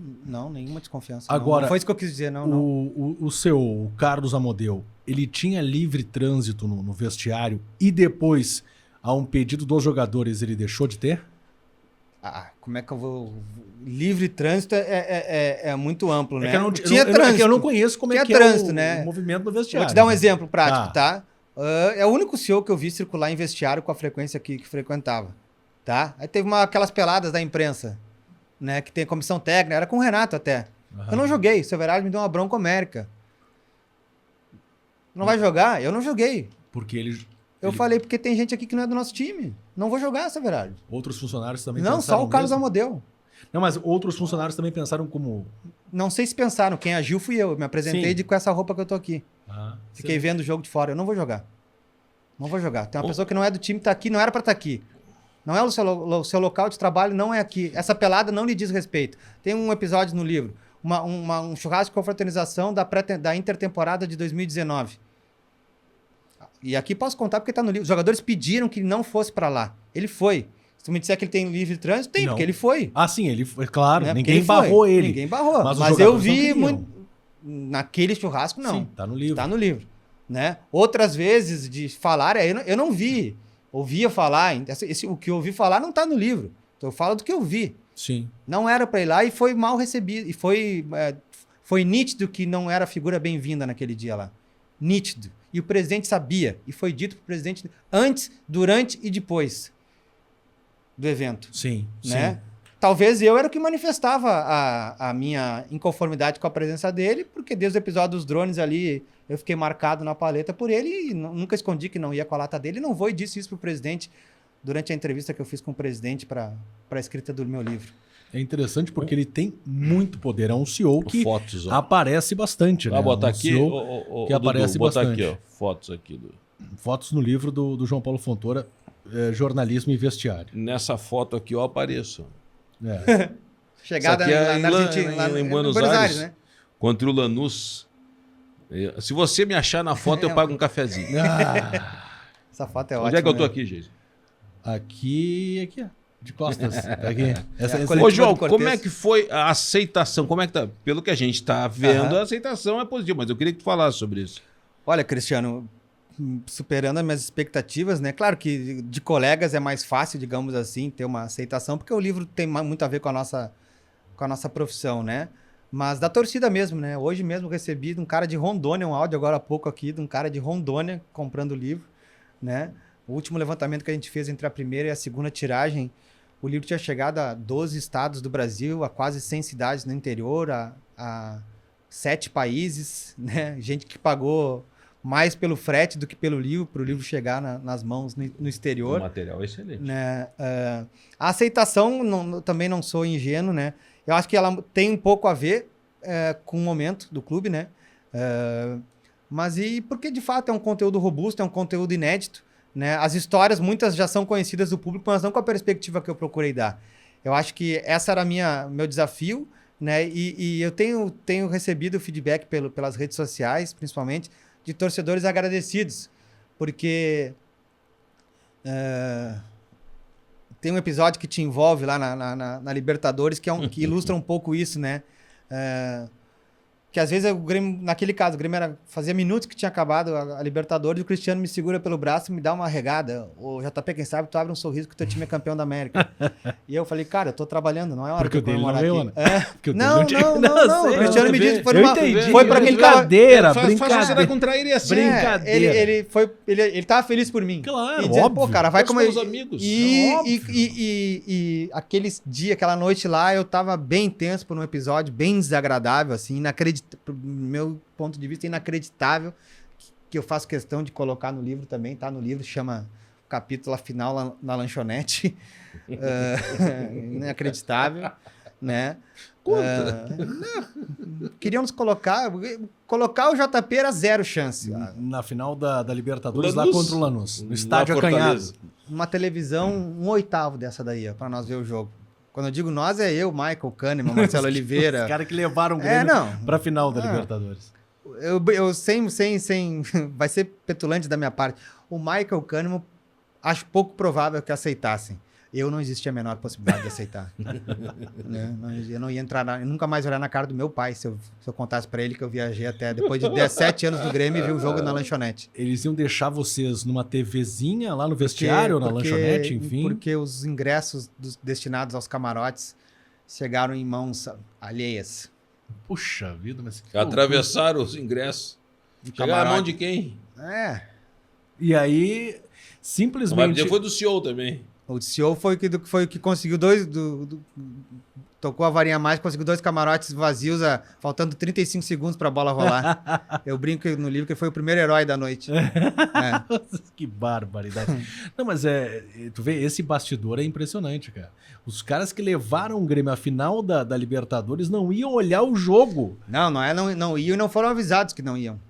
nenhuma desconfiança. Agora, não foi isso que eu quis dizer, não. O Carlos Amodeu, ele tinha livre trânsito no vestiário e depois, a um pedido dos jogadores, ele deixou de ter? Como é que eu vou... Livre trânsito é muito amplo, né? É que eu não, Tinha trânsito. É que eu não conheço como é que trânsito, é né? o movimento no vestiário. Vou te dar um exemplo prático, Tá. tá? É o único CEO que eu vi circular em vestiário com a frequência que frequentava, tá? Aí teve aquelas peladas da imprensa, né? Que tem comissão técnica, era com o Renato até. Eu não joguei, o Severalho me deu uma bronca homérica. Não vai jogar? Eu não joguei. Porque Eu falei, porque tem gente aqui que não é do nosso time. Não vou jogar, Severalho. outros funcionários também Não, pensaram só o Carlos mesmo? Amodeu. Não, mas outros funcionários também pensaram como... Não sei se pensaram, quem agiu fui eu. Me apresentei Sim. com essa roupa que eu tô aqui. Fiquei Sim. vendo o jogo de fora. Eu não vou jogar. Não vou jogar. Tem uma pessoa que não é do time, tá aqui, não era pra estar aqui. Não é o seu local de trabalho, não é aqui. Essa pelada não lhe diz respeito. Tem um episódio no livro, um churrasco de confraternização da intertemporada de 2019. E aqui posso contar porque tá no livro. Os jogadores pediram que não fosse pra lá. Ele foi. Se tu me disser que ele tem livre trânsito, tem, Não. porque ele foi. Ah, sim, ele foi, claro, né? Porque ninguém ele foi. barrou ele. Ninguém barrou. Mas os Mas eu jogadores não vi queriam. muito. Naquele churrasco, não. Sim, tá no livro. Tá no livro. Né? Outras vezes de falar, eu não vi. Ouvia falar. O que eu ouvi falar não tá no livro. Então eu falo do que eu vi. Sim. Não era para ir lá e foi mal recebido. E foi nítido que não era figura bem-vinda naquele dia lá. Nítido. E o presidente sabia. E foi dito pro presidente antes, durante e depois do evento. Sim, Né? sim. Talvez eu era o que manifestava a minha inconformidade com a presença dele, porque desde o episódio dos drones ali, eu fiquei marcado na paleta por ele e nunca escondi que não ia com a lata dele. Não vou e disse isso pro presidente durante a entrevista que eu fiz com o presidente para a escrita do meu livro. É interessante porque ele tem muito poder. É um CEO que Fotos, ó. aparece bastante, né? Vai botar Um aqui, CEO que Dudu, aparece botar bastante. aqui, ó. Fotos aqui. Fotos no livro do João Paulo Fontoura, Jornalismo e Vestiário. Nessa foto aqui eu apareço. É. Chegada Isso aqui é na Argentina, lá em Buenos Aires, contra o Lanús. Se você me achar na foto, eu pago um cafezinho. Essa foto é ótima. Onde é que eu tô né? aqui, gente? Aqui, ó. De costas. Aqui. Essa, É, essa- coletiva Ô, João, do Cortez. como é que foi a aceitação? Como é que tá? Pelo que a gente tá vendo, a aceitação é positiva, mas eu queria que tu falasse sobre isso. Olha, Cristiano, superando as minhas expectativas, né? Claro que de colegas é mais fácil, digamos assim, ter uma aceitação, porque o livro tem muito a ver com a nossa profissão, né? Mas da torcida mesmo, né? Hoje mesmo recebi de um cara de Rondônia, um áudio agora há pouco aqui, de um cara de Rondônia comprando o livro, né? O último levantamento que a gente fez entre a primeira e a segunda tiragem, o livro tinha chegado a 12 estados do Brasil, a quase 100 cidades no interior, a 7 países, né? Gente que pagou mais pelo frete do que pelo livro, para o livro chegar nas mãos no exterior. O material é excelente. Né? A aceitação, também não sou ingênuo, né? Eu acho que ela tem um pouco a ver com o momento do clube, né? Mas porque de fato é um conteúdo robusto, é um conteúdo inédito, né? As histórias, muitas já são conhecidas do público, mas não com a perspectiva que eu procurei dar. Eu acho que essa era meu desafio, né? E eu tenho recebido feedback pelas redes sociais, principalmente, de torcedores agradecidos, porque tem um episódio que te envolve lá na Libertadores que ilustra um pouco isso, né? Que às vezes o Grêmio, naquele caso, o Grêmio fazia minutos que tinha acabado a Libertadores e o Cristiano me segura pelo braço e me dá uma regada. Ô, JP, quem sabe tu abre um sorriso que o teu time é campeão da América. E eu falei, cara, eu tô trabalhando, não é hora Porque de eu o dele não comemorar veio, aqui. né? Porque o dele Não, tinha- não. sei, O Cristiano me disse, eu entendi. foi pra aquele cara. Brincadeira, Faz você brincadeira. contrair assim. Brincadeira. Ele tava feliz por mim. Claro, E dizendo, óbvio. pô, cara, vai Nós como somos amigos. E aquela noite lá, eu tava bem tenso por um episódio bem desagradável, assim, do meu ponto de vista, inacreditável, que eu faço questão de colocar no livro também, tá no livro, chama o capítulo Final na Lanchonete. Inacreditável, né? Queriam nos colocar o JP era zero chance. Na final da Libertadores, lá Lanús. contra o Lanús. No estádio Na acanhado. Fortaleza. Uma televisão, 1/8 dessa daí, ó, pra nós ver o jogo. Quando eu digo nós, é eu, Michael Kahneman, Marcelo Oliveira. Os caras que levaram o Grêmio não. pra final da Ah. Libertadores. Eu sem vai ser petulante da minha parte. O Michael Kahneman, acho pouco provável que aceitassem. Eu não existia a menor possibilidade de aceitar. Né? Eu não ia entrar, eu nunca mais olhar na cara do meu pai se eu contasse pra ele que eu viajei até depois de 17 anos do Grêmio e vi o jogo na lanchonete. Eles iam deixar vocês numa TVzinha lá no vestiário, ou na lanchonete, enfim. Porque os ingressos destinados aos camarotes chegaram em mãos alheias. Puxa vida, mas... que Atravessaram os ingressos. Chegaram na mão de quem? E aí, Mas simplesmente... foi do CEO também. O CEO foi o que conseguiu tocou a varinha mais, conseguiu 2 camarotes vazios, faltando 35 segundos para a bola rolar. Eu brinco no livro que foi o primeiro herói da noite. Que barbaridade. Não, mas tu vê, esse bastidor é impressionante, cara. Os caras que levaram o Grêmio à final da Libertadores não iam olhar o jogo. Não iam e não foram avisados que não iam.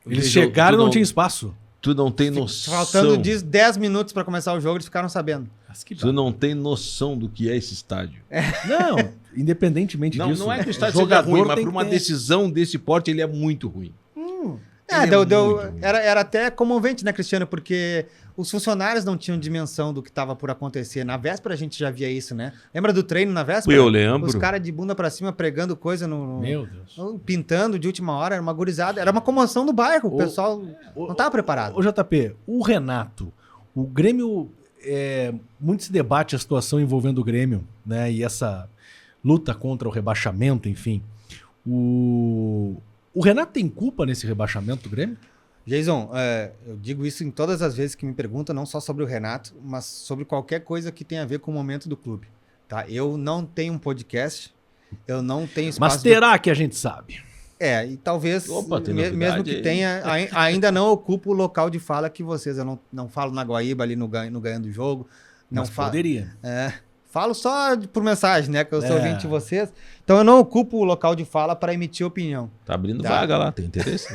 Eles Veja, chegaram e tu não tinha espaço. Tu não tem noção. Faltando 10 minutos para começar o jogo, eles ficaram sabendo. Mas que Tu não tem noção do que é esse estádio. Não, independentemente Não, disso. não é que o estádio o seja ruim, mas tem para que uma ter- decisão desse porte ele é muito ruim. Era até comovente, né, Cristiano? Porque os funcionários não tinham dimensão do que estava por acontecer. Na véspera a gente já via isso, né? Lembra do treino na véspera? Eu lembro. Os caras de bunda pra cima pregando coisa Meu Deus. pintando de última hora, era uma gurizada. Era uma comoção do bairro, o pessoal não estava preparado. Ô JP, o Renato, o Grêmio, muito se debate a situação envolvendo o Grêmio, né? E essa luta contra o rebaixamento, enfim. O Renato tem culpa nesse rebaixamento do Grêmio? Jason, eu digo isso em todas as vezes que me perguntam, não só sobre o Renato, mas sobre qualquer coisa que tenha a ver com o momento do clube. Tá? Eu não tenho um podcast, eu não tenho espaço... Mas terá que a gente sabe. E talvez, Opa, tem mesmo novidade que aí. tenha, ainda não ocupa o local de fala que vocês. Eu não falo na Guaíba ali no Ganhando o Jogo. Não Mas falo. poderia. Falo só por mensagem, né? Que eu sou ouvinte de vocês. Então eu não ocupo o local de fala para emitir opinião. Tá abrindo Tá. vaga lá, tem interesse?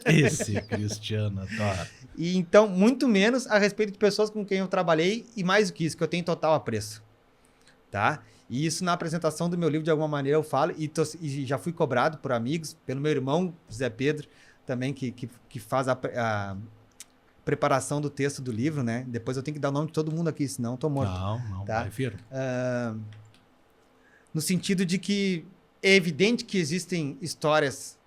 Esse Cristiano, tá. E então, muito menos a respeito de pessoas com quem eu trabalhei e mais do que isso, que eu tenho total apreço. Tá? E isso na apresentação do meu livro, de alguma maneira, eu falo. E já fui cobrado por amigos, pelo meu irmão, José Pedro, também, que faz a preparação do texto do livro, né? Depois eu tenho que dar o nome de todo mundo aqui, senão eu tô morto. Não, Tá? vai vir. No sentido de que é evidente que existem histórias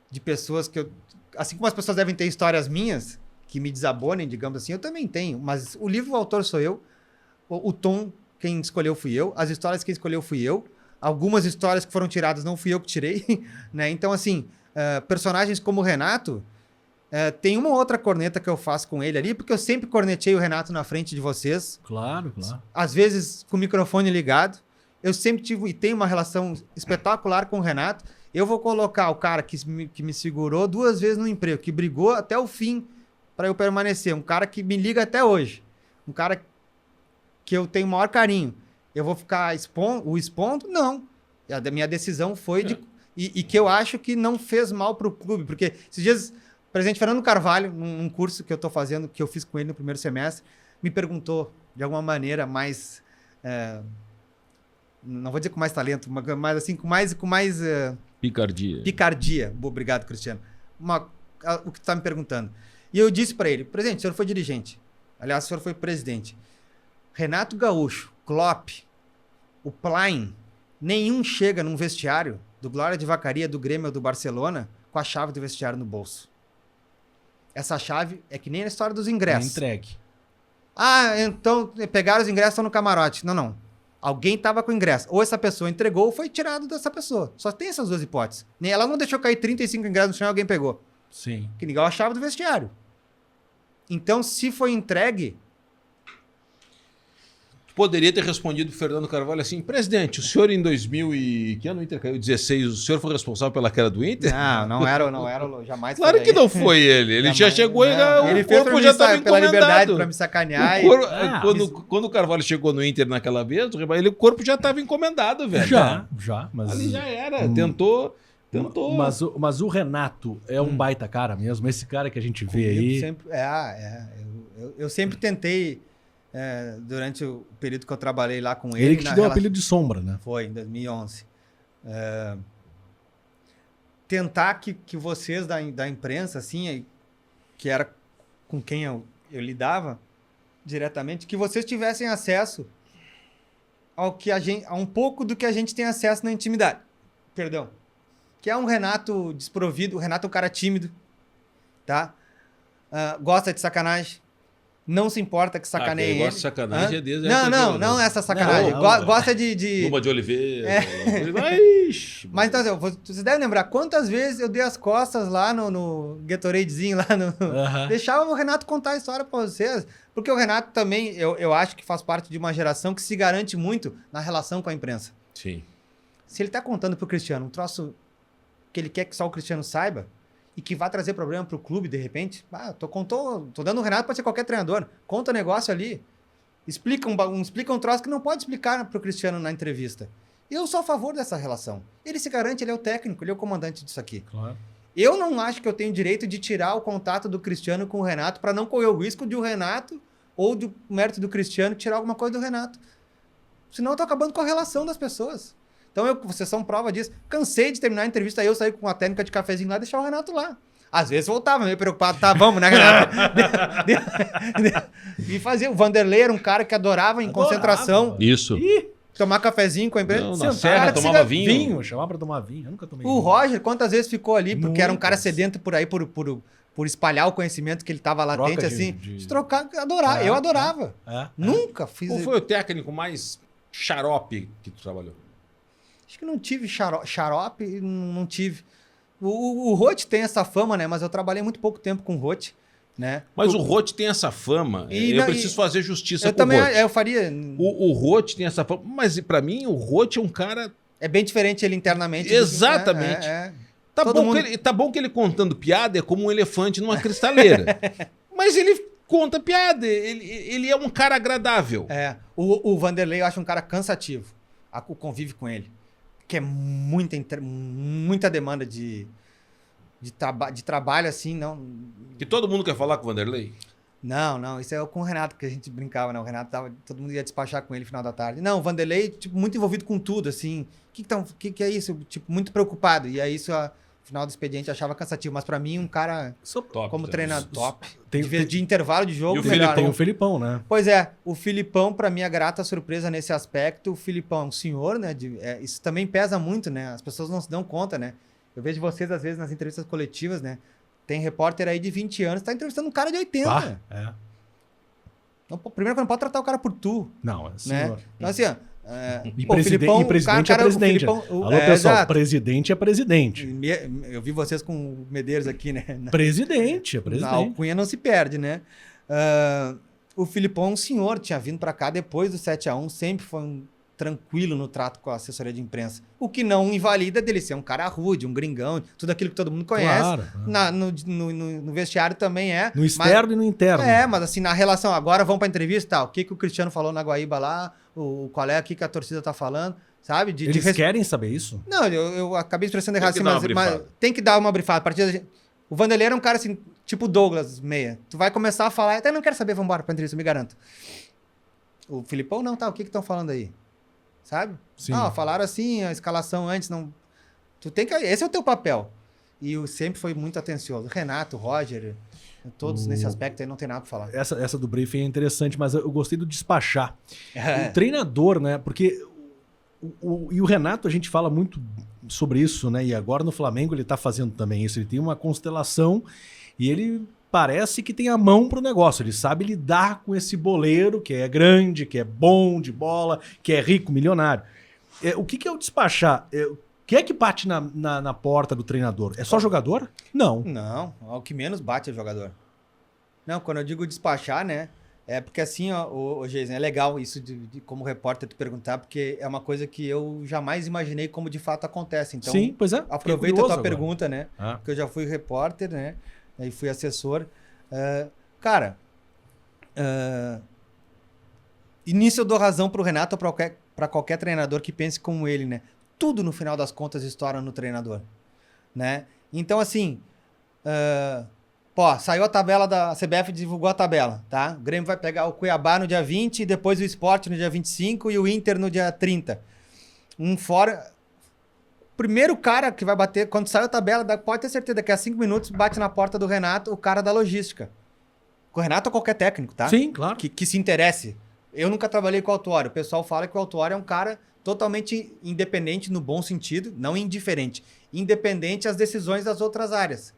de pessoas que eu... Assim como as pessoas devem ter histórias minhas, que me desabonem, digamos assim, eu também tenho. Mas o livro, o autor sou eu. O tom, quem escolheu fui eu. As histórias quem escolheu fui eu. Algumas histórias que foram tiradas não fui eu que tirei. Né? Então, assim, personagens como o Renato... tem uma outra corneta que eu faço com ele ali, porque eu sempre cornetei o Renato na frente de vocês. Claro, claro. Às vezes com o microfone ligado. Eu sempre tive e tenho uma relação espetacular com o Renato. Eu vou colocar o cara que me segurou 2 vezes no emprego, que brigou até o fim para eu permanecer. Um cara que me liga até hoje. Um cara que eu tenho o maior carinho. Eu vou ficar expondo? Não. A minha decisão foi e que eu acho que não fez mal para o clube. Porque esses dias... O presidente Fernando Carvalho, num curso que eu estou fazendo, que eu fiz com ele no primeiro semestre, me perguntou, de alguma maneira, mais... não vou dizer com mais talento, mas assim, com mais Picardia. picardia. Obrigado, Cristiano. O que tu está me perguntando. E eu disse para ele, presidente, o senhor foi dirigente. Aliás, o senhor foi presidente. Renato Gaúcho, Klopp, o Plain, nenhum chega num vestiário do Glória de Vacaria, do Grêmio ou do Barcelona com a chave do vestiário no bolso. Essa chave é que nem na história dos ingressos. Entregue. Então pegaram os ingressos, estão no camarote. Não. Alguém estava com o ingresso. Ou essa pessoa entregou ou foi tirado dessa pessoa. Só tem essas 2 hipóteses. Ela não deixou cair 35 ingressos no chão e alguém pegou. Sim. Que ninguém a chave do vestiário. Então, se foi entregue... Poderia ter respondido pro Fernando Carvalho assim, presidente, o senhor em 2000 e... Que ano o Inter caiu? 16, o senhor foi responsável pela queda do Inter? Não era, jamais. Claro que não foi ele. Ele já chegou e o corpo já estava pela liberdade encomendado. para me sacanear. Quando o Carvalho chegou no Inter naquela vez, o corpo já estava encomendado, velho. Já. Mas... Ali já era. Tentou. Mas o Renato é um baita cara mesmo. Esse cara que a gente vê aí... Eu sempre tentei... durante o período que eu trabalhei lá com ele... Ele que te deu o apelido de sombra, né? Foi, em 2011. Tentar que vocês da imprensa, assim, que era com quem eu lidava diretamente, que vocês tivessem acesso a um pouco do que a gente tem acesso na intimidade. Perdão. Que é um Renato desprovido. O Renato é um cara tímido, tá? Gosta de sacanagem. Não se importa que sacaneie ele. Gosta de sacanagem desde não essa sacanagem. Gosta de... Luma de Oliveira. Mas então, vocês devem lembrar quantas vezes eu dei as costas lá no Gatoradezinho, lá no... Deixava o Renato contar a história pra vocês. Porque o Renato também, eu acho que faz parte de uma geração que se garante muito na relação com a imprensa. Sim. Se ele tá contando pro Cristiano um troço que ele quer que só o Cristiano saiba, e que vai trazer problema pro clube, de repente. Tô dando o Renato, pode ser qualquer treinador. Conta o negócio ali. Explica um troço que não pode explicar pro Cristiano na entrevista. Eu sou a favor dessa relação. Ele se garante, ele é o técnico, ele é o comandante disso aqui. Claro. Eu não acho que eu tenho direito de tirar o contato do Cristiano com o Renato para não correr o risco de o Renato ou do mérito do Cristiano tirar alguma coisa do Renato. Senão eu tô acabando com a relação das pessoas. Então, vocês são prova disso. Cansei de terminar a entrevista, eu sair com a técnica de cafezinho lá e deixar o Renato lá. Às vezes voltava, meio preocupado, tá, vamos, né, Renato? E fazia. O Vanderlei era um cara que adorava em concentração, Isso. tomar cafezinho com a empresa. Não, na Sentar, serra cara que tomava se- vinho. Chamava pra tomar vinho. Eu nunca tomei O vinho. Roger, quantas vezes ficou ali, porque era um cara Muitas. sedento por aí, por espalhar o conhecimento que ele tava latente, Troca assim. de- Se trocar, adorava. Eu adorava. É. Nunca fiz. Qual foi o técnico mais xarope que tu trabalhou? Acho que não tive xarope, não tive. O Roth tem essa fama, né? Mas eu trabalhei muito pouco tempo com o Roth, né? Mas o Roth tem essa fama. E eu não- preciso fazer justiça Eu com também o Roth. eu faria. O Roth tem essa fama. Mas pra mim, o Roth é um cara. É bem diferente ele internamente. Exatamente. Tá Todo bom, mundo- tá bom que ele contando piada é como um elefante numa cristaleira. Mas ele conta piada. Ele é um cara agradável. É. O Vanderlei eu acho um cara cansativo. O convívio com ele. Que é muita demanda de trabalho, assim, não. Que todo mundo quer falar com o Vanderlei. Não, isso é com o Renato que a gente brincava, né? O Renato todo mundo ia despachar com ele no final da tarde. Não, o Vanderlei, tipo, muito envolvido com tudo, assim. Que é isso? Tipo, muito preocupado. E aí isso, no final do expediente, eu achava cansativo. Mas pra mim, um cara Top. como também. treinador top. Tem- de intervalo de jogo, E o melhor. Tem o Felipão, né? Pois é, o Filipão, pra mim, é grata surpresa nesse aspecto. O Filipão é um senhor, né? Isso também pesa muito, né? As pessoas não se dão conta, né? Eu vejo vocês, às vezes, nas entrevistas coletivas, né? Tem repórter aí de 20 anos, tá entrevistando um cara de 80. É. Então, primeiro que não pode tratar o cara por tu, Não, é né? senhor. Então, assim, ó... E, pô, o presidente, Filipão, e presidente cara, é o presidente. Filipão, Alô, pessoal, exato. presidente é presidente. Eu vi vocês com o Medeiros aqui, né? Presidente é A presidente. alcunha não se perde, né? O Filipão é um senhor, tinha vindo pra cá depois do 7-1, sempre foi tranquilo no trato com a assessoria de imprensa. O que não invalida dele ser um cara rude, um gringão, tudo aquilo que todo mundo conhece. Claro. No vestiário também é. No externo e no interno. Mas assim, na relação, agora vamos pra entrevista, tá? O que o Cristiano falou na Guaíba lá, qual é aqui que a torcida tá falando, sabe? Eles querem saber isso? Não, eu acabei expressando errado, que assim, dar uma mas brifada. tem que dar uma brifada. A partir da... O Vanderlei era um cara assim, tipo Douglas Meia. Tu vai começar a falar, até não quero saber, vamos embora pra entrevista, eu me garanto. O Filipão, não, tá, o que estão falando aí? Sabe? Sim. Falaram assim, a escalação antes, não... Tu tem que... Esse é o teu papel. E sempre foi muito atencioso. Renato, Roger, todos nesse aspecto aí não tem nada pra falar. Essa do briefing é interessante, mas eu gostei do despachar. O treinador, né? Porque e o Renato, a gente fala muito sobre isso, né? E agora no Flamengo ele tá fazendo também isso. Ele tem uma constelação e ele parece que tem a mão pro negócio. Ele sabe lidar com esse boleiro que é grande, que é bom de bola, que é rico, milionário. O que é o despachar? O que é que bate na porta do treinador? É só jogador? Não. Não, o que menos bate é jogador. Não, quando eu digo despachar, né? É porque assim, ó, o Geisen, é legal isso de como repórter tu perguntar, porque é uma coisa que eu jamais imaginei como de fato acontece. Então, Sim, pois é. Fiquei aproveita a curioso tua agora. pergunta, né? Ah. Porque eu já fui repórter, né? Aí fui assessor. Cara, e nisso eu dou razão pro Renato ou pra qualquer treinador que pense como ele, né? Tudo, no final das contas, estoura no treinador, né? Então, assim... saiu a tabela a CBF divulgou a tabela, tá? O Grêmio vai pegar o Cuiabá no dia 20, e depois o Sport no dia 25 e o Inter no dia 30. O primeiro cara que vai bater, quando saiu a tabela, pode ter certeza, daqui a 5 minutos bate na porta do Renato o cara da logística. Com o Renato ou qualquer técnico, tá? Sim, claro. Que se interesse. Eu nunca trabalhei com o Autuori. O pessoal fala que o Autuori é um cara totalmente independente no bom sentido, não indiferente. Independente às decisões das outras áreas.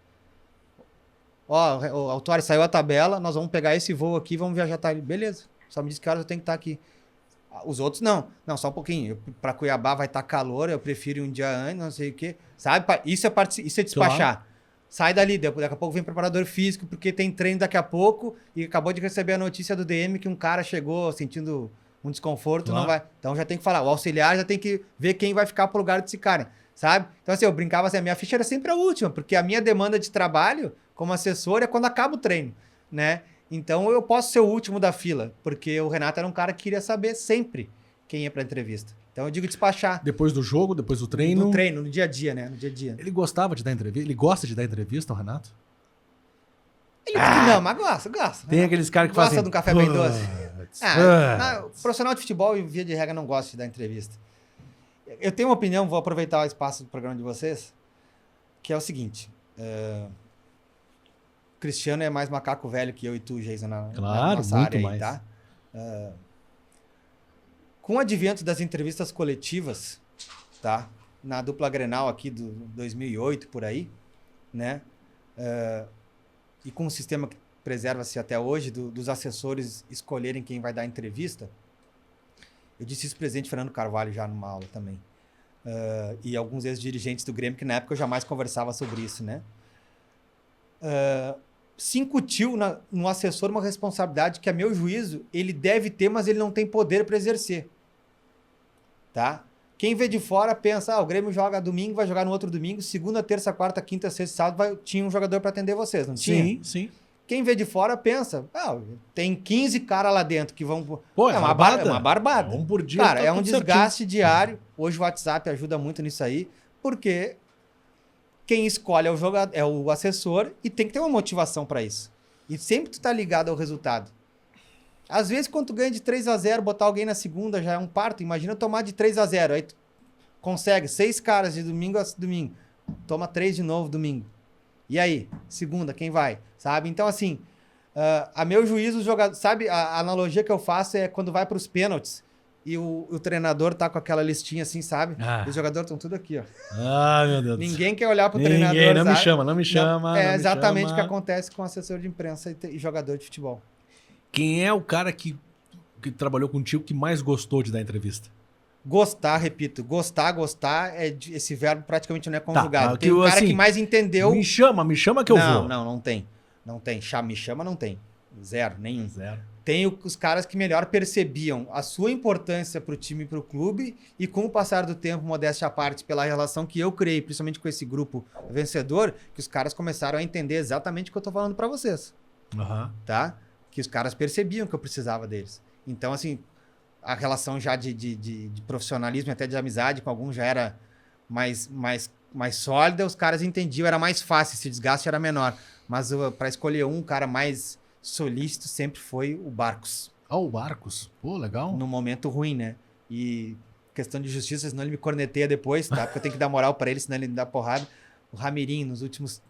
Ó, o Autuori, saiu a tabela, nós vamos pegar esse voo aqui, vamos viajar, tá? Beleza, só me diz que horas eu tenho que estar aqui. Os outros, não. Não, só um pouquinho. Para Cuiabá vai estar calor, eu prefiro um dia antes, não sei o quê. Sabe? Isso é despachar. Claro. Sai dali, daqui a pouco vem preparador físico, porque tem treino daqui a pouco, e acabou de receber a notícia do DM que um cara chegou sentindo um desconforto, claro. Não vai. Então já tem que falar. O auxiliar já tem que ver quem vai ficar pro lugar desse cara, sabe? Então assim, eu brincava assim, a minha ficha era sempre a última, porque a minha demanda de trabalho como assessor é quando acaba o treino, né? Então eu posso ser o último da fila, porque o Renato era um cara que queria saber sempre quem ia pra entrevista. Então eu digo despachar. Depois do jogo, depois do treino? No treino, no dia a dia, né? No dia a dia. Ele gostava de dar entrevista? Ele gosta de dar entrevista, o Renato? Ele não, mas gosta. Tem aqueles caras que fazem... Gosta de um café bem doce. O profissional de futebol, via de regra, não gosta de dar entrevista. Eu tenho uma opinião, vou aproveitar o espaço do programa de vocês, que é o seguinte. Cristiano é mais macaco velho que eu e tu, Jason, na Claro, nossa muito área aí, mais. tá? Com o advento das entrevistas coletivas, tá? Na dupla Grenal aqui do 2008, por aí, né? E com o sistema que preserva-se até hoje, dos assessores escolherem quem vai dar entrevista, eu disse isso pro presidente Fernando Carvalho já numa aula também. E alguns ex-dirigentes do Grêmio, que na época eu jamais conversava sobre isso, né? Se incutiu no assessor uma responsabilidade que, a meu juízo, ele deve ter, mas ele não tem poder para exercer. Tá? Quem vê de fora pensa, o Grêmio joga domingo, vai jogar no outro domingo, segunda, terça, quarta, quinta, sexta, sábado, tinha um jogador para atender vocês, não tinha? Sim, sim. Quem vê de fora pensa, tem 15 caras lá dentro que vão... Pô, é uma barbada. Um por dia. Cara, tá é um tudo certinho. desgaste diário. Hoje o WhatsApp ajuda muito nisso aí, porque quem escolhe é o assessor e tem que ter uma motivação para isso. E sempre tu tá ligado ao resultado. Às vezes, quando tu ganha de 3-0, botar alguém na segunda já é um parto. Imagina tomar de 3-0. Aí tu consegue 6 caras de domingo a domingo. Toma 3 de novo domingo. E aí? Segunda, quem vai? Sabe? Então, assim, a meu juízo, o jogador... Sabe, a analogia que eu faço é quando vai para os pênaltis e o treinador tá com aquela listinha assim, sabe? E os jogadores estão tudo aqui, ó. Ah, meu Deus. Ninguém quer olhar pro Ninguém, treinador, não me sabe? chama, não me chama. É não me exatamente o que chama. acontece com assessor de imprensa e jogador de futebol. Quem é o cara que trabalhou contigo que mais gostou de dar entrevista? Gostar, repito, gostar, esse verbo praticamente não é conjugado. Tá, tem um cara assim, que mais entendeu... Me chama que eu vou. Não tem. Não tem. Me chama, não tem. Zero, nenhum. Zero. Tem os caras que melhor percebiam a sua importância pro time e pro clube, e com o passar do tempo, modéstia à parte, pela relação que eu criei, principalmente com esse grupo vencedor, que os caras começaram a entender exatamente o que eu tô falando para vocês. Tá? Que os caras percebiam que eu precisava deles. Então, assim, a relação já de profissionalismo e até de amizade com alguns já era mais sólida, os caras entendiam, era mais fácil, esse desgaste era menor. Mas para escolher um cara mais solícito sempre foi o Barcos. O Barcos. Pô, legal. No momento ruim, né? E questão de justiça, senão ele me corneteia depois, tá? Porque eu tenho que dar moral para ele, senão ele me dá porrada. O Ramirim, nos últimos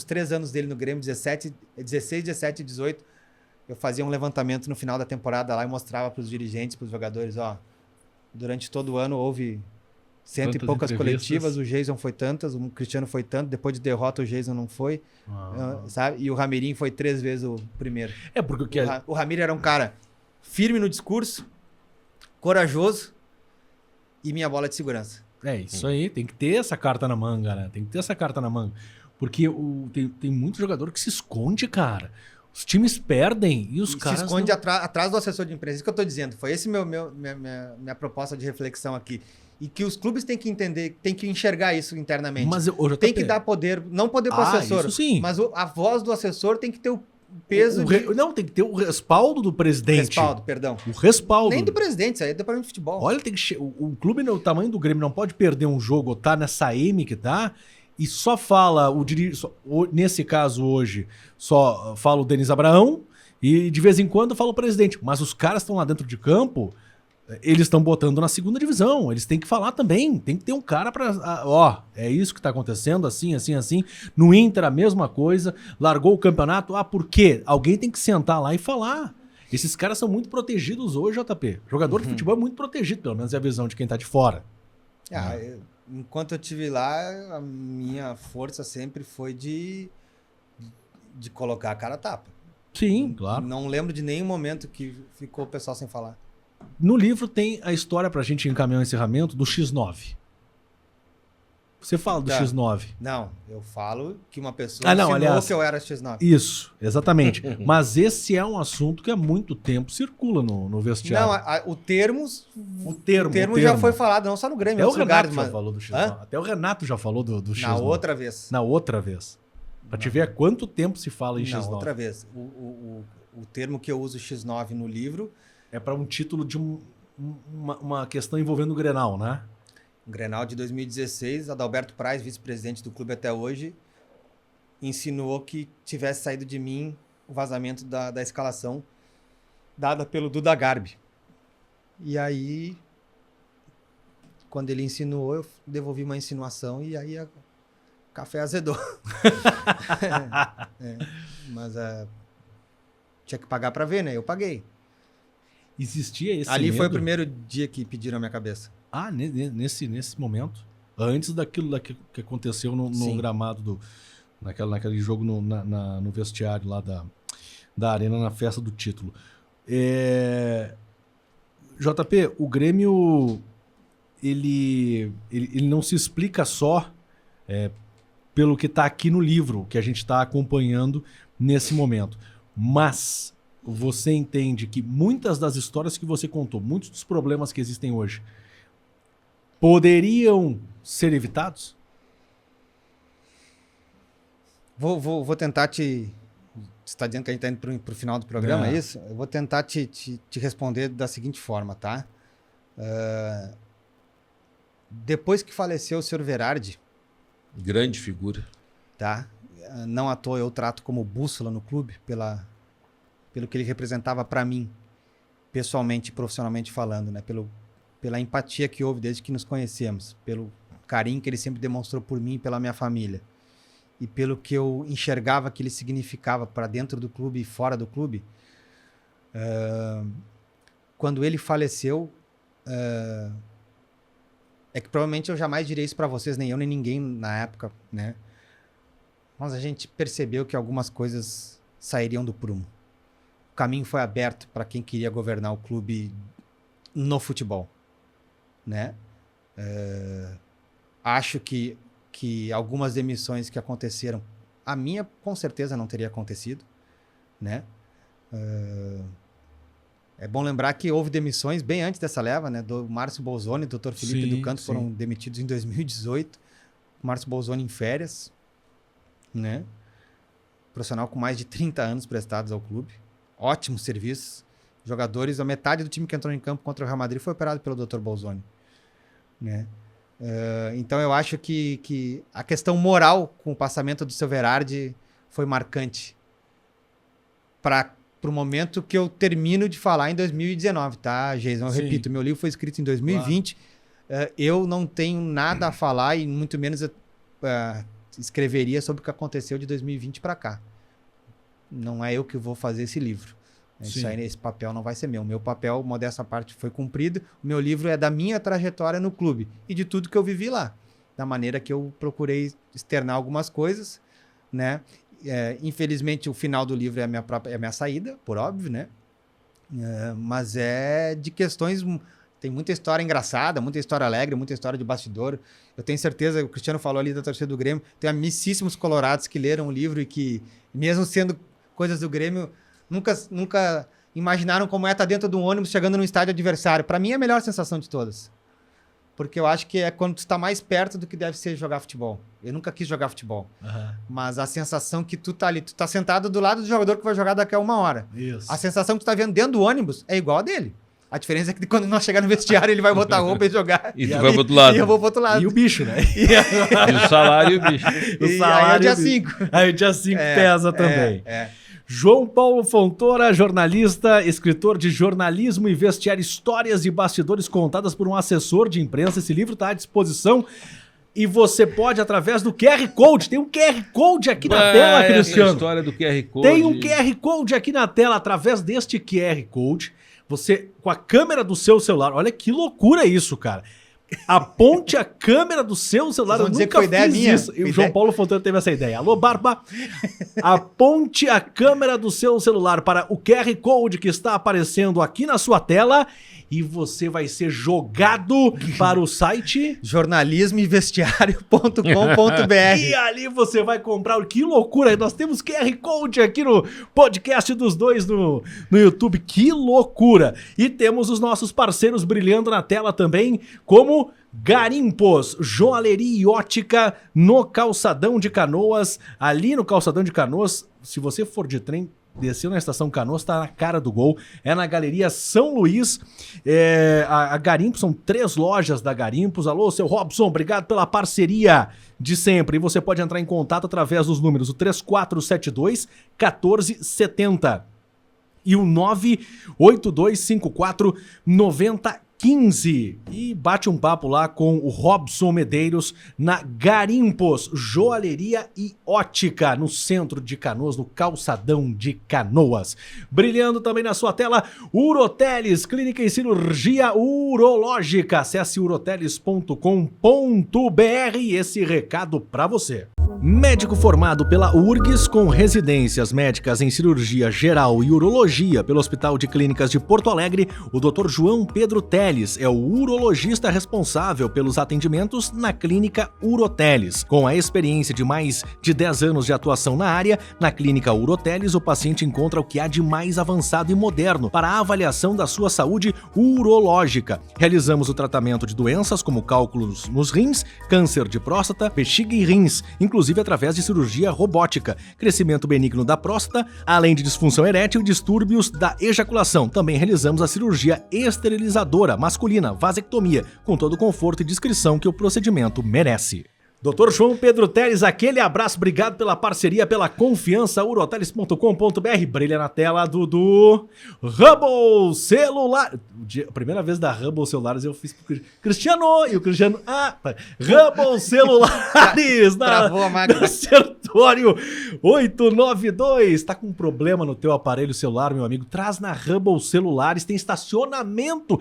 3 anos dele no Grêmio, 16, 17 e 18, eu fazia um levantamento no final da temporada lá e mostrava para os dirigentes, para os jogadores, durante todo o ano houve 100 e poucas coletivas, o Jason foi tantas, o Cristiano foi tanto, depois de derrota o Jason não foi, sabe? E o Ramirim foi 3 vezes o primeiro. Porque o Ramiro era um cara firme no discurso, corajoso e minha bola de segurança. É isso aí, tem que ter essa carta na manga, né? Tem que ter essa carta na manga. Porque tem muito jogador que se esconde, cara. Os times perdem e os caras... Se esconde atrás do assessor de imprensa. Isso que eu tô dizendo. Foi esse minha proposta de reflexão aqui. E que os clubes têm que entender, têm que enxergar isso internamente. Mas tem que dar poder, não poder pro assessor, isso sim. mas a voz do assessor tem que ter o peso Não, tem que ter o respaldo do presidente. O respaldo. Nem do presidente, isso aí é departamento de futebol. Olha, tem que o clube, no tamanho do Grêmio, não pode perder um jogo, tá nessa M que tá, e só fala, nesse caso hoje, só fala o Denis Abraão, e de vez em quando fala o presidente. Mas os caras estão lá dentro de campo, eles estão botando na segunda divisão, eles têm que falar também, tem que ter um cara pra... é isso que tá acontecendo, assim. No Inter a mesma coisa, largou o campeonato, por quê? Alguém tem que sentar lá e falar. Esses caras são muito protegidos hoje, JP. Jogador de futebol é muito protegido, pelo menos é a visão de quem tá de fora. Enquanto eu estive lá, a minha força sempre foi de colocar a cara a tapa. Sim, claro. Não lembro de nenhum momento que ficou o pessoal sem falar. No livro tem a história pra gente encaminhar o encerramento do X9. Você fala do X9. Não, eu falo que uma pessoa ensinou que eu era X9. Isso, exatamente. Mas esse é um assunto que há muito tempo circula no vestiário. Não, o termo já foi falado, não só no Grêmio, Até em outros lugares. Já falou do X9. Até o Renato já falou do X9. Na outra vez. Na outra vez. Pra te ver há quanto tempo se fala em X9. Na outra vez. O termo que eu uso X9 no livro... É para um título de uma questão envolvendo o Grenal, né? O Grenal de 2016, Adalberto Praz, vice-presidente do clube até hoje, insinuou que tivesse saído de mim o vazamento da escalação dada pelo Duda Garbi. E aí, quando ele insinuou, eu devolvi uma insinuação e aí café azedou. Mas tinha que pagar para ver, né? Eu paguei. Existia esse Ali medo? foi o primeiro dia que pediram a minha cabeça. Ah, nesse momento? Antes daquilo que aconteceu no gramado, naquele jogo no vestiário lá da Arena, na festa do título. JP, o Grêmio, ele não se explica só pelo que está aqui no livro, que a gente está acompanhando nesse momento. Mas você entende que muitas das histórias que você contou, muitos dos problemas que existem hoje, poderiam ser evitados? Vou tentar te... Você está dizendo que a gente está indo para o final do programa, é isso? Eu vou tentar te responder da seguinte forma, tá? Depois que faleceu o Sr. Verardi... Grande figura. Tá? Não à toa eu trato como bússola no clube, pelo que ele representava para mim, pessoalmente e profissionalmente falando, né? Pela empatia que houve desde que nos conhecemos, pelo carinho que ele sempre demonstrou por mim e pela minha família, e pelo que eu enxergava que ele significava para dentro do clube e fora do clube. Quando ele faleceu, é que provavelmente eu jamais direi isso para vocês, nem eu nem ninguém na época, né? Mas a gente percebeu que algumas coisas sairiam do prumo. O caminho foi aberto para quem queria governar o clube no futebol, né? Acho que algumas demissões que aconteceram, a minha com certeza não teria acontecido, né? É bom lembrar que houve demissões bem antes dessa leva, né? Do Márcio Bolzoni, do Dr. Felipe do Canto foram demitidos em 2018. Márcio Bolzoni em férias, né? Profissional com mais de 30 anos prestados ao clube. Ótimos serviços. Jogadores, a metade do time que entrou em campo contra o Real Madrid foi operado pelo Dr. Bolzoni, né? Então eu acho que a questão moral com o passamento do seu Verardi foi marcante para o momento que eu termino de falar em 2019, tá, Jason? Eu repito, meu livro foi escrito em 2020. Claro. Eu não tenho nada a falar e muito menos escreveria sobre o que aconteceu de 2020 para cá. Não é eu que vou fazer esse livro. Isso aí, esse papel não vai ser meu. Meu papel, modesta parte, foi cumprido. O meu livro é da minha trajetória no clube e de tudo que eu vivi lá. Da maneira que eu procurei externar algumas coisas, né? Infelizmente, o final do livro é a minha saída, por óbvio, né? Mas é de questões... Tem muita história engraçada, muita história alegre, muita história de bastidor. Eu tenho certeza, o Cristiano falou ali da torcida do Grêmio, tem amicíssimos colorados que leram o livro e que, mesmo sendo coisas do Grêmio, nunca imaginaram como é estar dentro de um ônibus chegando no estádio adversário. Para mim é a melhor sensação de todas. Porque eu acho que é quando tu está mais perto do que deve ser jogar futebol. Eu nunca quis jogar futebol. Mas a sensação que tu tá ali, tu tá sentado do lado do jogador que vai jogar daqui a 1 hora. Isso. A sensação que tu tá vendo dentro do ônibus é igual a dele. A diferença é que quando nós chegar no vestiário, ele vai botar a roupa e jogar. E tu vai pro outro lado. E eu vou pro outro lado. E o bicho, né? E o salário e o bicho. O salário, aí é o dia 5. Aí o dia 5 pesa também. João Paulo Fontoura, jornalista, escritor de jornalismo e vestiário, histórias e bastidores contadas por um assessor de imprensa. Esse livro está à disposição e você pode, através do QR Code, tem um QR Code aqui na tela, Cristiano. A história do QR Code. Tem um QR Code aqui na tela, através deste QR Code, você, com a câmera do seu celular, olha que loucura isso, cara. Aponte a câmera do seu celular. Eu nunca fiz isso. E o João Paulo Fontoura teve essa ideia. Alô, Barba. Aponte a câmera do seu celular para o QR Code que está aparecendo aqui na sua tela e você vai ser jogado para o site jornalismoevestiario.com.br. E ali você vai comprar. Que loucura! Nós temos QR Code aqui no podcast dos dois no YouTube. Que loucura! E temos os nossos parceiros brilhando na tela também, como Garimpos, joalheria e ótica no Calçadão de Canoas. Ali no Calçadão de Canoas, se você for de trem, desceu na Estação Canoas, tá na cara do gol. É na Galeria São Luís. A Garimpos, são 3 lojas da Garimpos. Alô, seu Robson, obrigado pela parceria de sempre. E você pode entrar em contato através dos números, o 3472-1470 e o 98254-9015. 15 e bate um papo lá com o Robson Medeiros na Garimpos, Joalheria e Ótica, no centro de Canoas, no calçadão de Canoas. Brilhando também na sua tela, Uroteles, clínica e cirurgia urológica. Acesse uroteles.com.br, esse recado para você. Médico formado pela URGS com residências médicas em cirurgia geral e urologia pelo Hospital de Clínicas de Porto Alegre, o Dr. João Pedro Teles é o urologista responsável pelos atendimentos na clínica Uroteles. Com a experiência de mais de 10 anos de atuação na área, na clínica Uroteles o paciente encontra o que há de mais avançado e moderno para a avaliação da sua saúde urológica. Realizamos o tratamento de doenças como cálculos nos rins, câncer de próstata, bexiga e rins, inclusive através de cirurgia robótica, crescimento benigno da próstata, além de disfunção erétil e distúrbios da ejaculação. Também realizamos a cirurgia esterilizadora masculina, vasectomia, com todo o conforto e discrição que o procedimento merece. Dr. João Pedro Teles, aquele abraço, obrigado pela parceria, pela confiança, uroteles.com.br, brilha na tela, Dudu. Hubble Celular, a primeira vez da Hubble Celulares eu fiz pro Cristiano, e o Cristiano, Hubble Celulares, Travou a máquina. na Sertório 892, tá com um problema no teu aparelho celular, meu amigo, traz na Hubble Celulares, tem estacionamento,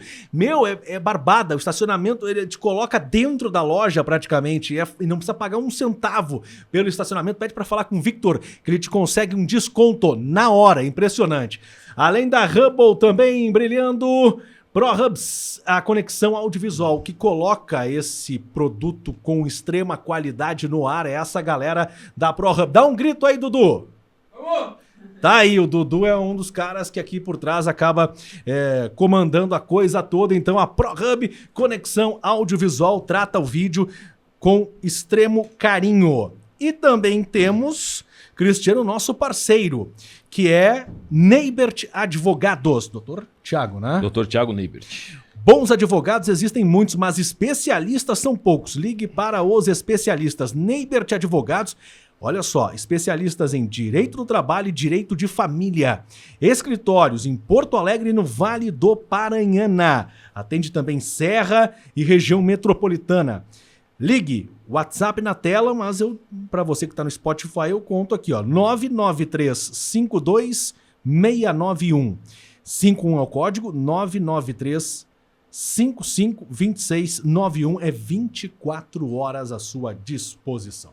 é barbada, o estacionamento ele te coloca dentro da loja praticamente, e não precisa pagar um centavo pelo estacionamento. Pede para falar com o Victor, que ele te consegue um desconto na hora, impressionante. Além da Hubble, também brilhando, ProHubs, a conexão audiovisual que coloca esse produto com extrema qualidade no ar, é essa galera da ProHub. Dá um grito aí, Dudu! Vamos! Tá aí, o Dudu é um dos caras que aqui por trás acaba comandando a coisa toda. Então a ProHub, conexão audiovisual, trata o vídeo com extremo carinho. E também temos, Cristiano, nosso parceiro, que é Neibert Advogados. Doutor Tiago, né? Dr. Tiago Neibert. Bons advogados existem muitos, mas especialistas são poucos. Ligue para os especialistas. Neibert Advogados, olha só, especialistas em direito do trabalho e direito de família. Escritórios em Porto Alegre e no Vale do Paranhana. Atende também Serra e região metropolitana. Ligue, WhatsApp na tela, mas para você que está no Spotify, eu conto aqui, ó, 993-52-691. 51 é o código, 993-55-2691, é 24 horas à sua disposição.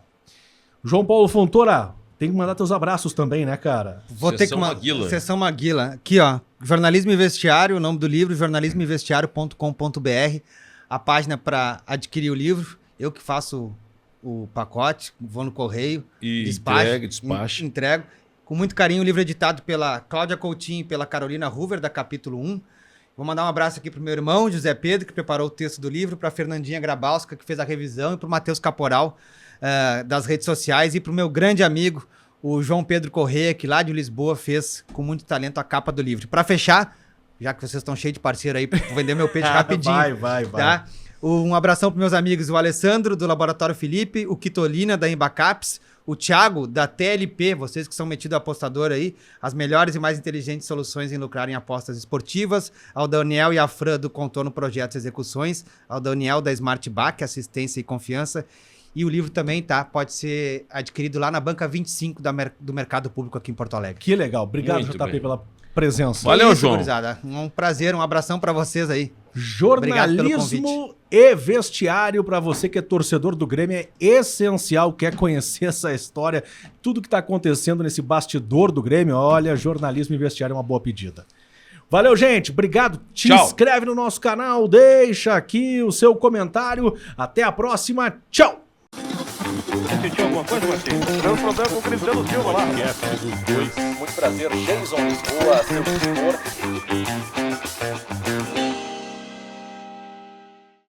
João Paulo Fontoura, tem que mandar teus abraços também, né, cara? Vou ter que Maguila. Sessão Maguila. Aqui, ó, Jornalismo e Vestiário, o nome do livro, jornalismoinvestiário.com.br, a página para adquirir o livro. Eu que faço o pacote, vou no correio, E despacho. Entrego. Com muito carinho, o livro editado pela Cláudia Coutinho e pela Carolina Hoover, da Capítulo 1. Vou mandar um abraço aqui pro meu irmão, José Pedro, que preparou o texto do livro, pra Fernandinha Grabowska, que fez a revisão, e pro Matheus Caporal, das redes sociais, e pro meu grande amigo, o João Pedro Corrêa, que lá de Lisboa fez com muito talento a capa do livro. Pra fechar, já que vocês estão cheios de parceiro aí, vou vender meu peixe rapidinho. Vai. Tá? Um abração para meus amigos, o Alessandro, do Laboratório Felipe, o Quitolina, da Embacaps, o Thiago, da TLP, vocês que são metidos a apostador aí, as melhores e mais inteligentes soluções em lucrar em apostas esportivas, ao Daniel e a Fran, do Contorno Projetos e Execuções, ao Daniel, da Smartback, assistência e confiança, e o livro também, tá? Pode ser adquirido lá na Banca 25 do Mercado Público aqui em Porto Alegre. Que legal. Obrigado, Muito JP, bem. pela presença. Valeu, Isso, João. gurizada. Um prazer, um abração para vocês aí. Jornalismo e vestiário, para você que é torcedor do Grêmio, é essencial, quer conhecer essa história, tudo que está acontecendo nesse bastidor do Grêmio. Olha, jornalismo e vestiário é uma boa pedida. Valeu, gente, obrigado, te Tchau. inscreve no nosso canal, deixa aqui o seu comentário, até a próxima, tchau! Sentiu alguma coisa, Martins? Deu problema com o Cristiano Silva lá. Muito prazer, Jason Lisboa, seu tutor.